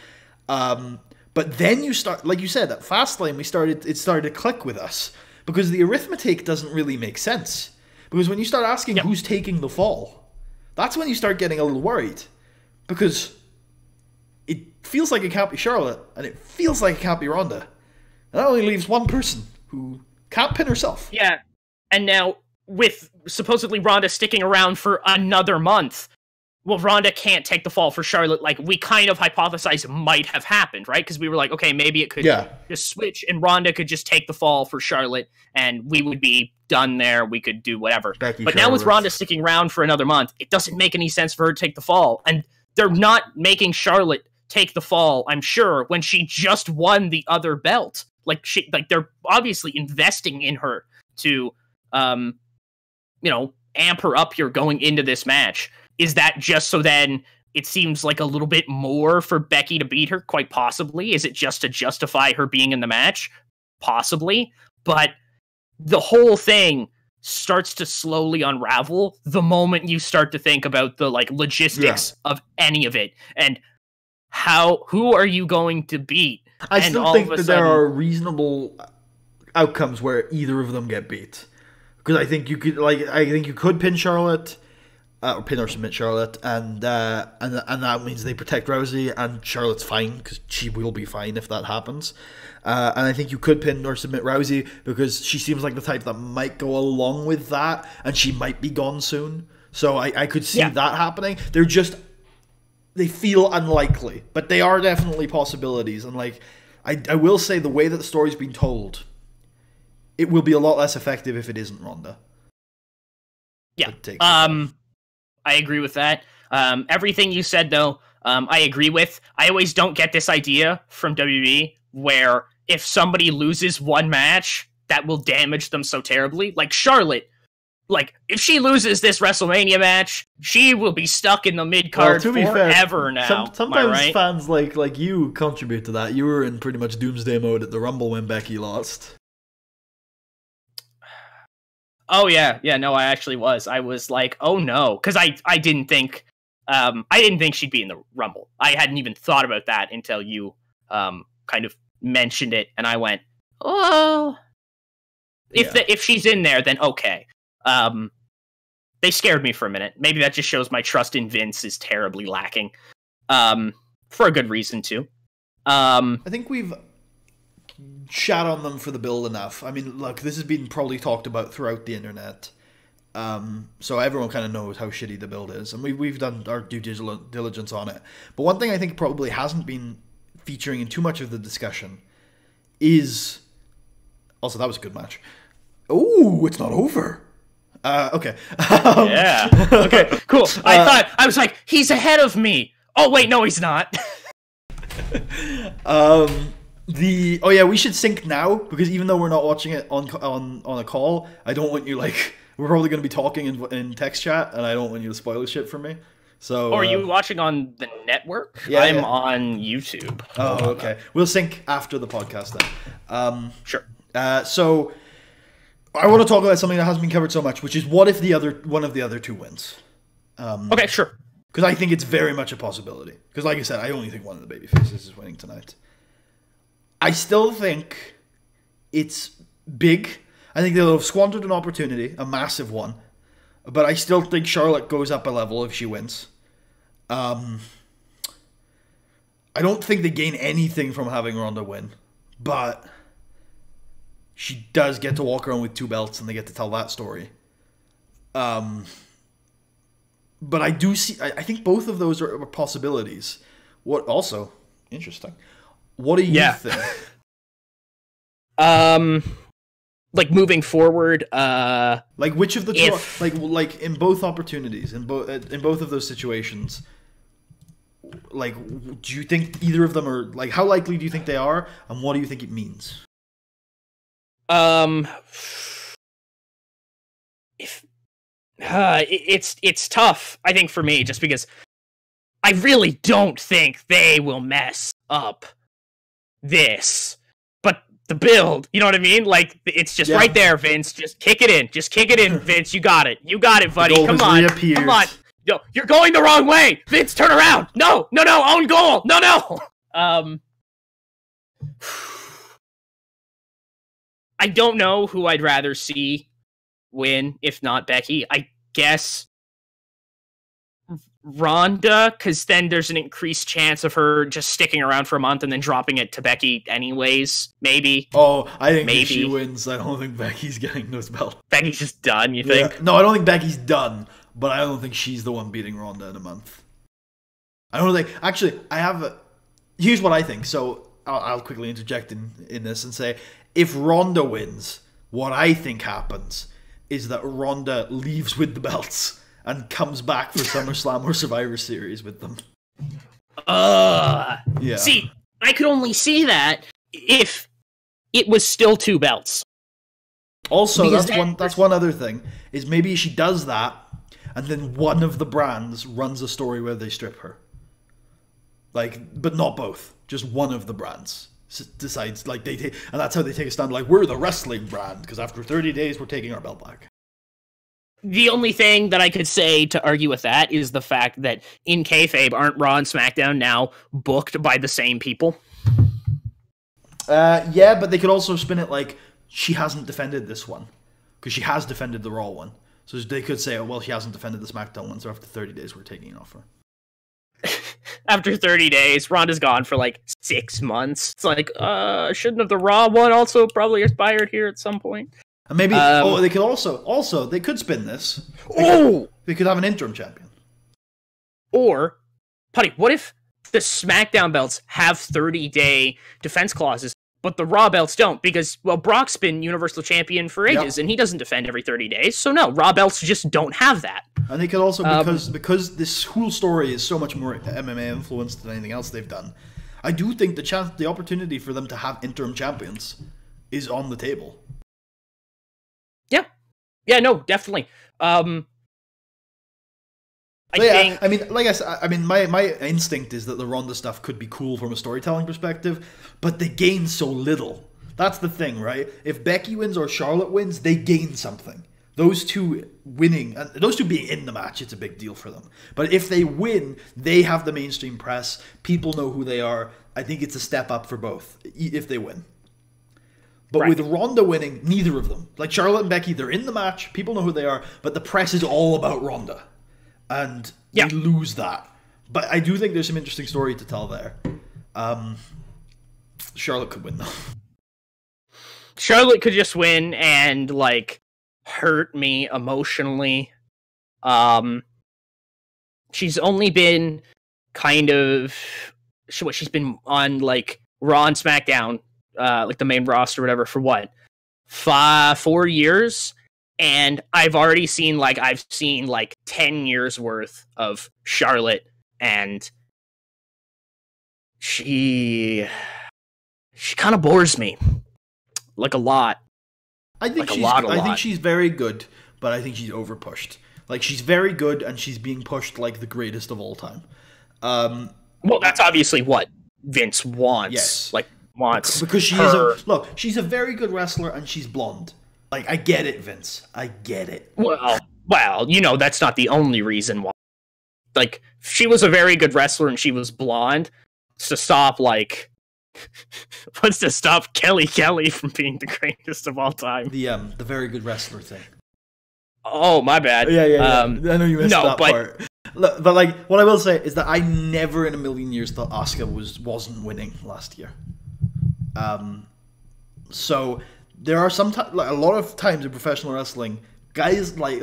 Speaker 1: But then you start, like you said, at Fastlane, it started to click with us, because the arithmetic doesn't really make sense. Because when you start asking who's taking the fall, that's when you start getting a little worried. Because it feels like it can't be Charlotte, and it feels like it can't be Ronda. And that only leaves one person who can't pin herself.
Speaker 2: Yeah, and now, with supposedly Ronda sticking around for another month, well, Ronda can't take the fall for Charlotte, like we kind of hypothesized might have happened, right? Because we were like, okay, maybe it could just switch, and Ronda could just take the fall for Charlotte, and we would be done there, we could do whatever. But now with Ronda sticking around for another month, it doesn't make any sense for her to take the fall, and they're not making Charlotte take the fall, I'm sure, when she just won the other belt. They're obviously investing in her to, amp her up here going into this match. Is that just so then it seems like a little bit more for Becky to beat her? Quite possibly. Is it just to justify her being in the match? Possibly. But the whole thing starts to slowly unravel the moment you start to think about the logistics of any of it. And who are you going to beat?
Speaker 1: I still think that there are reasonable outcomes where either of them get beat. Because I think you could pin Charlotte, or pin or submit Charlotte, and that means they protect Rousey, and Charlotte's fine because she will be fine if that happens. And I think you could pin or submit Rousey because she seems like the type that might go along with that, and she might be gone soon. So I could see that happening. They feel unlikely, but they are definitely possibilities. And I will say the way that the story's been told, it will be a lot less effective if it isn't Ronda.
Speaker 2: Yeah. I agree with that. Everything you said, though, I agree with. I always don't get this idea from WWE where if somebody loses one match, that will damage them so terribly. Like Charlotte, like, if she loses this WrestleMania match, she will be stuck in the mid-card forever now.
Speaker 1: Sometimes fans like you contribute to that. You were in pretty much doomsday mode at the Rumble when Becky lost.
Speaker 2: Oh, yeah. Yeah, no, I actually was. I was like, oh, no. Because I didn't think she'd be in the Rumble. I hadn't even thought about that until you kind of mentioned it, and I went, oh... If she's in there, then okay. They scared me for a minute. Maybe that just shows my trust in Vince is terribly lacking. For a good reason, too.
Speaker 1: I think we've shat on them for the build enough. I mean, look, this has been probably talked about throughout the internet. So everyone kind of knows how shitty the build is. And we've done our due diligence on it. But one thing I think probably hasn't been featuring in too much of the discussion is... Also, that was a good match. Oh, it's not over. Okay.
Speaker 2: Yeah. Okay, cool. I was like, he's ahead of me. Oh, wait, no, he's not.
Speaker 1: We should sync now, because even though we're not watching it on a call, I don't want you, we're probably going to be talking in text chat, and I don't want you to spoil shit for me. So,
Speaker 2: are you watching on the network?
Speaker 1: Yeah,
Speaker 2: I'm on YouTube.
Speaker 1: Oh, okay. We'll sync after the podcast then.
Speaker 2: Sure.
Speaker 1: So I want to talk about something that hasn't been covered so much, which is what if one of the other two wins?
Speaker 2: Okay, sure.
Speaker 1: Because I think it's very much a possibility. Because like I said, I only think one of the babyfaces is winning tonight. I still think it's big. I think they'll have squandered an opportunity, a massive one. But I still think Charlotte goes up a level if she wins. I don't think they gain anything from having Ronda win. But... she does get to walk around with 2 belts, and they get to tell that story. But I do see... I think both of those are possibilities. What also... Interesting. What do you think?
Speaker 2: Moving forward...
Speaker 1: which of the two... Like, in both opportunities, in both of those situations... do you think either of them are... how likely do you think they are, and what do you think it means?
Speaker 2: It's tough, I think, for me, just because I really don't think they will mess up this. But the build, you know what I mean? It's just right there, Vince. Just kick it in. Just kick it in, Vince. You got it. You got it, buddy. Come on. Come on. Yo, you're going the wrong way. Vince, turn around. No, own goal. No. I don't know who I'd rather see win, if not Becky. I guess Ronda, because then there's an increased chance of her just sticking around for a month and then dropping it to Becky anyways. Maybe.
Speaker 1: Oh, I think if she wins, I don't think Becky's getting those belts.
Speaker 2: Becky's just done, you think?
Speaker 1: No, I don't think Becky's done, but I don't think she's the one beating Ronda in a month. I don't think... Actually, here's what I think. So I'll quickly interject in this and say... If Ronda wins, what I think happens is that Ronda leaves with the belts and comes back for SummerSlam or Survivor Series with them.
Speaker 2: Yeah. See, I could only see that if it was still 2 belts.
Speaker 1: Also, that's one other thing, is maybe she does that, and then one of the brands runs a story where they strip her. But not both. Just one of the brands decides, and that's how they take a stand, we're the wrestling brand, because after 30 days we're taking our belt back.
Speaker 2: The only thing that I could say to argue with that is the fact that in kayfabe, aren't Raw and SmackDown now booked by the same people?
Speaker 1: Yeah, but they could also spin it she hasn't defended this one, because she has defended the Raw one. So they could say, she hasn't defended the SmackDown one, so after 30 days we're taking it off her.
Speaker 2: After 30 days, Ronda's gone for 6 months. It's shouldn't have the Raw one also probably expired here at some point?
Speaker 1: And maybe, they could also, they could spin this. They could have an interim champion.
Speaker 2: Or, Putty, what if the SmackDown belts have 30-day defense clauses, but the Raw belts don't? Because, Brock's been Universal Champion for ages, and he doesn't defend every 30 days, so no, Raw belts just don't have that.
Speaker 1: And they could also, because this whole story is so much more MMA influenced than anything else they've done, I do think the opportunity for them to have interim champions is on the table.
Speaker 2: Yeah, no, definitely. I think.
Speaker 1: I mean, like I said, I mean, my instinct is that the Ronda stuff could be cool from a storytelling perspective, but they gain so little. That's the thing, right? If Becky wins or Charlotte wins, they gain something. Those two winning, and those two being in the match, it's a big deal for them. But if they win, they have the mainstream press. People know who they are. I think it's a step up for both if they win. But with Ronda winning, neither of them. Like Charlotte and Becky, they're in the match. People know who they are. But the press is all about Ronda. And they lose that. But I do think there's some interesting story to tell there. Charlotte could win, though.
Speaker 2: Charlotte could just win and, like, hurt me emotionally. She's only been kind of... She's been on, like, Raw and SmackDown, like the main roster or whatever, for what? 4 years? And I've seen 10 years worth of Charlotte, and she kind of bores me. Like a lot.
Speaker 1: I think I think she's very good, but I think she's overpushed. Like, she's very good, and she's being pushed like the greatest of all time.
Speaker 2: Well, that's obviously what Vince wants.
Speaker 1: Yes.
Speaker 2: Like, wants
Speaker 1: because she's a very good wrestler, and she's blonde. Like, I get it, Vince. I get it.
Speaker 2: Well, you know, that's not the only reason why. Like, she was a very good wrestler, and she was blonde. To stop, like... what's to stop Kelly from being the greatest of all time?
Speaker 1: The very good wrestler thing.
Speaker 2: Oh, my bad.
Speaker 1: Yeah. I know you missed that part. But like, what I will say is that I never in a million years thought Asuka wasn't winning last year. So there are a lot of times in professional wrestling,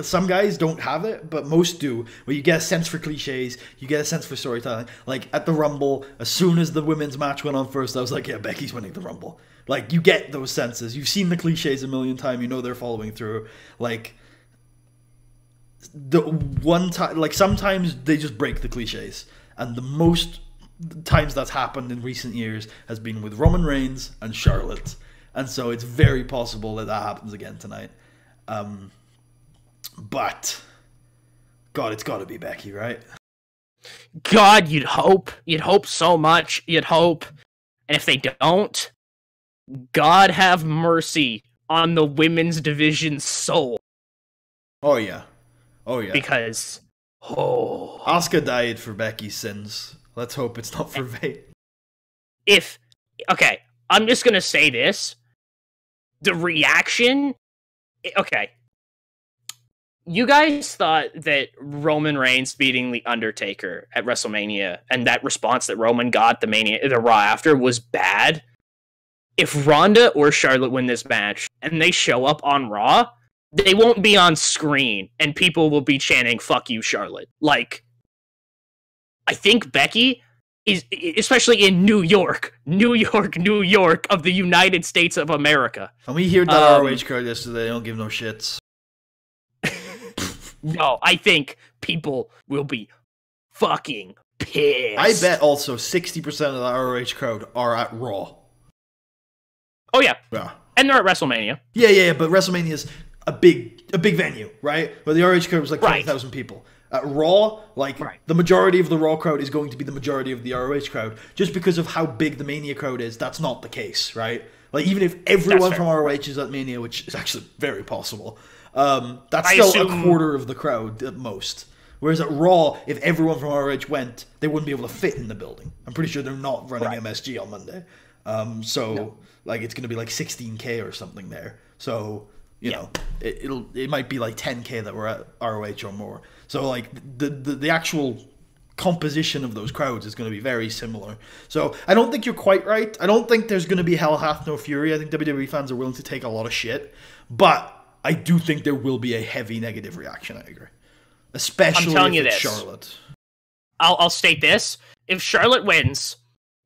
Speaker 1: some guys don't have it, but most do, where you get a sense for cliches, you get a sense for storytelling. Like, at the Rumble, as soon as the women's match went on first, I was like, yeah, Becky's winning the Rumble. Like, you get those senses. You've seen the cliches a million times, you know they're following through. Like, the one time, like, sometimes they just break the cliches. And the most times that's happened in recent years has been with Roman Reigns and Charlotte. And so it's very possible that happens again tonight. But, God, it's got to be Becky, right?
Speaker 2: God, you'd hope. You'd hope so much. You'd hope. And if they don't, God have mercy on the women's division's soul.
Speaker 1: Oh, yeah.
Speaker 2: Because,
Speaker 1: Asuka died for Becky's sins. Let's hope it's not for vain.
Speaker 2: Okay, I'm just going to say this. The reaction... Okay. You guys thought that Roman Reigns beating The Undertaker at WrestleMania and that response that Roman got the Raw after was bad? If Ronda or Charlotte win this match and they show up on Raw, they won't be on screen and people will be chanting, "Fuck you, Charlotte." Like, I think Becky is, especially in New York of the United States of America.
Speaker 1: And we heard that ROH crowd yesterday, they don't give no shits.
Speaker 2: No, I think people will be fucking pissed.
Speaker 1: I bet also 60% of the ROH crowd are at Raw.
Speaker 2: Oh, yeah.
Speaker 1: Yeah.
Speaker 2: And they're at WrestleMania.
Speaker 1: Yeah, but Wrestlemania's a big venue, right? But the ROH crowd was like 20,000 people. At Raw, the majority of the Raw crowd is going to be the majority of the ROH crowd. Just because of how big the Mania crowd is, that's not the case, right? Like, even if everyone from ROH is at Mania, which is actually very possible... that's still a quarter of the crowd at most. Whereas at Raw, if everyone from ROH went, they wouldn't be able to fit in the building. I'm pretty sure they're not running MSG on Monday. It's going to be like 16K or something there. So, you know, it might be like 10K that were at ROH or more. So, like, the actual composition of those crowds is going to be very similar. So, I don't think you're quite right. I don't think there's going to be hell hath no fury. I think WWE fans are willing to take a lot of shit. But I do think there will be a heavy negative reaction, I agree. Especially if it's Charlotte.
Speaker 2: I'll state this. If Charlotte wins,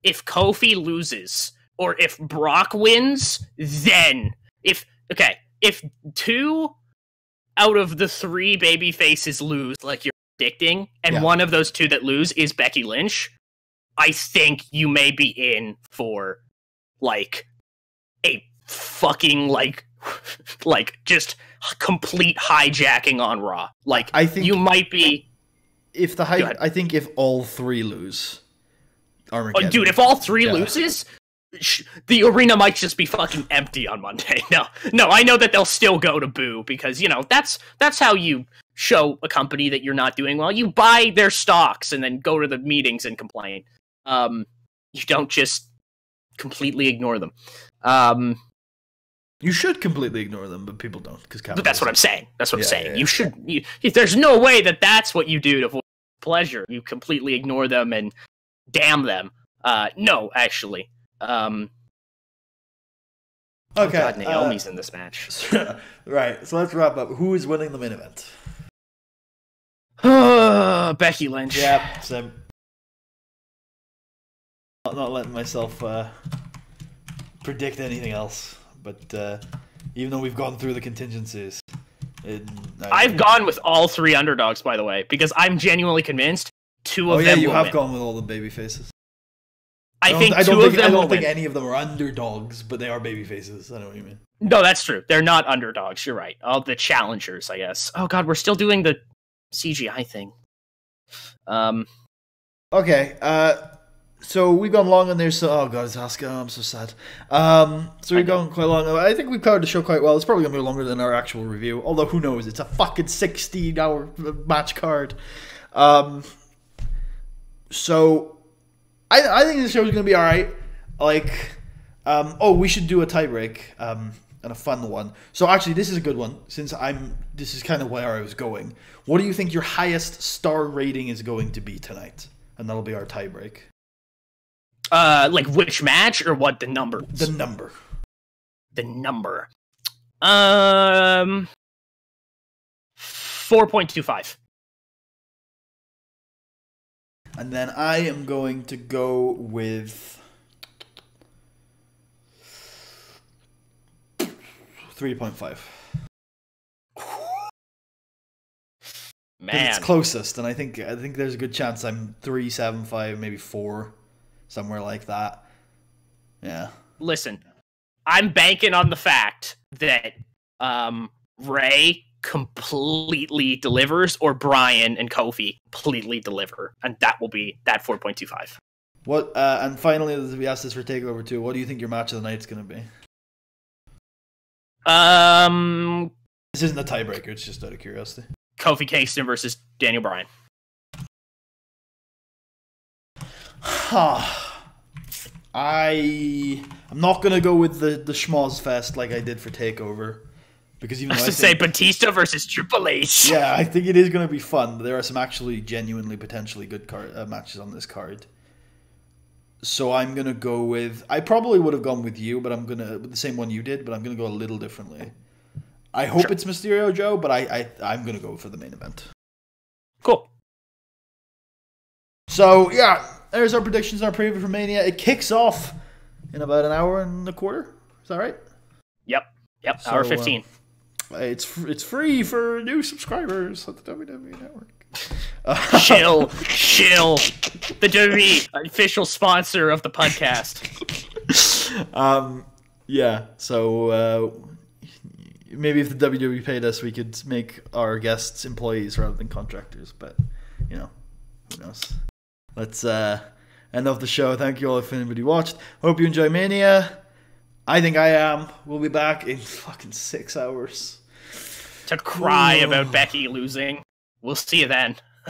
Speaker 2: if Kofi loses, or if Brock wins, then... If 2 out of the 3 baby faces lose, like you're predicting, and one of those 2 that lose is Becky Lynch, I think you may be in for, like, a fucking, like, like just complete hijacking on Raw. Like
Speaker 1: I think
Speaker 2: you might be.
Speaker 1: I think if all three lose, Armageddon.
Speaker 2: Oh, dude, if all three loses, the arena might just be fucking empty on Monday. No, I know that they'll still go to boo because that's how you show a company that you're not doing well. You buy their stocks and then go to the meetings and complain. You don't just completely ignore them.
Speaker 1: You should completely ignore them, but people don't.
Speaker 2: But that's what I'm saying. That's what I'm saying. You should. There's no way that's what you do to avoid pleasure. You completely ignore them and damn them. No, actually.
Speaker 1: Okay.
Speaker 2: Oh God, Naomi's in this match.
Speaker 1: Right. So let's wrap up. Who is winning the main event?
Speaker 2: Becky Lynch.
Speaker 1: Yeah. Same. Not letting myself predict anything else. But even though we've gone through the contingencies,
Speaker 2: I've gone with all three underdogs, by the way, because I'm genuinely convinced two of them. Oh yeah,
Speaker 1: you have
Speaker 2: win.
Speaker 1: Gone with all the baby faces.
Speaker 2: I don't think
Speaker 1: any of them are underdogs, but they are baby faces. I know what you mean.
Speaker 2: No, that's true. They're not underdogs. You're right. All the challengers, I guess. Oh God, we're still doing the CGI thing.
Speaker 1: Okay. So we've gone long on there. So oh God, it's Asuka. Oh, I'm so sad. So we've gone quite long. I think we've covered the show quite well. It's probably gonna be longer than our actual review. Although who knows? It's a fucking 16-hour match card. So I think the show's gonna be all right. Like, we should do a tiebreak. And a fun one. So actually, this is a good one. Since this is kind of where I was going. What do you think your highest star rating is going to be tonight? And that'll be our tiebreak.
Speaker 2: Like which match or what? The number.
Speaker 1: The number.
Speaker 2: 4.25.
Speaker 1: And then I am going to go with 3.5.
Speaker 2: Man,
Speaker 1: it's closest, and I think there's a good chance I'm 3.75, maybe 4. Somewhere like that. Yeah.
Speaker 2: Listen, I'm banking on the fact that Ray completely delivers, or Brian and Kofi completely deliver, and that will be that 4.25.
Speaker 1: What? And finally, as we asked this for Takeover 2, what do you think your match of the night's going to be? This isn't a tiebreaker. It's just out of curiosity.
Speaker 2: Kofi Kingston versus Daniel Bryan.
Speaker 1: I'm not gonna go with the schmoz fest like I did for Takeover, because even though I
Speaker 2: say Batista versus Triple H.
Speaker 1: Yeah, I think it is gonna be fun. But there are some actually genuinely potentially good matches on this card. So I'm gonna go with. I probably would have gone with you, but with the same one you did. But I'm gonna go a little differently. I hope it's Mysterio Joe, but I'm gonna go for the main event.
Speaker 2: Cool.
Speaker 1: So yeah, there's our predictions, our preview for Mania. It kicks off in about an hour and a quarter. Is that right?
Speaker 2: Yep. So, hour 15.
Speaker 1: It's free for new subscribers at the WWE Network.
Speaker 2: Chill. The WWE official sponsor of the podcast.
Speaker 1: Yeah. So maybe if the WWE paid us, we could make our guests employees rather than contractors. But who knows? Let's end off the show. Thank you all if anybody watched. Hope you enjoy Mania. I think I am. We'll be back in fucking 6 hours.
Speaker 2: To cry about Becky losing. We'll see you then.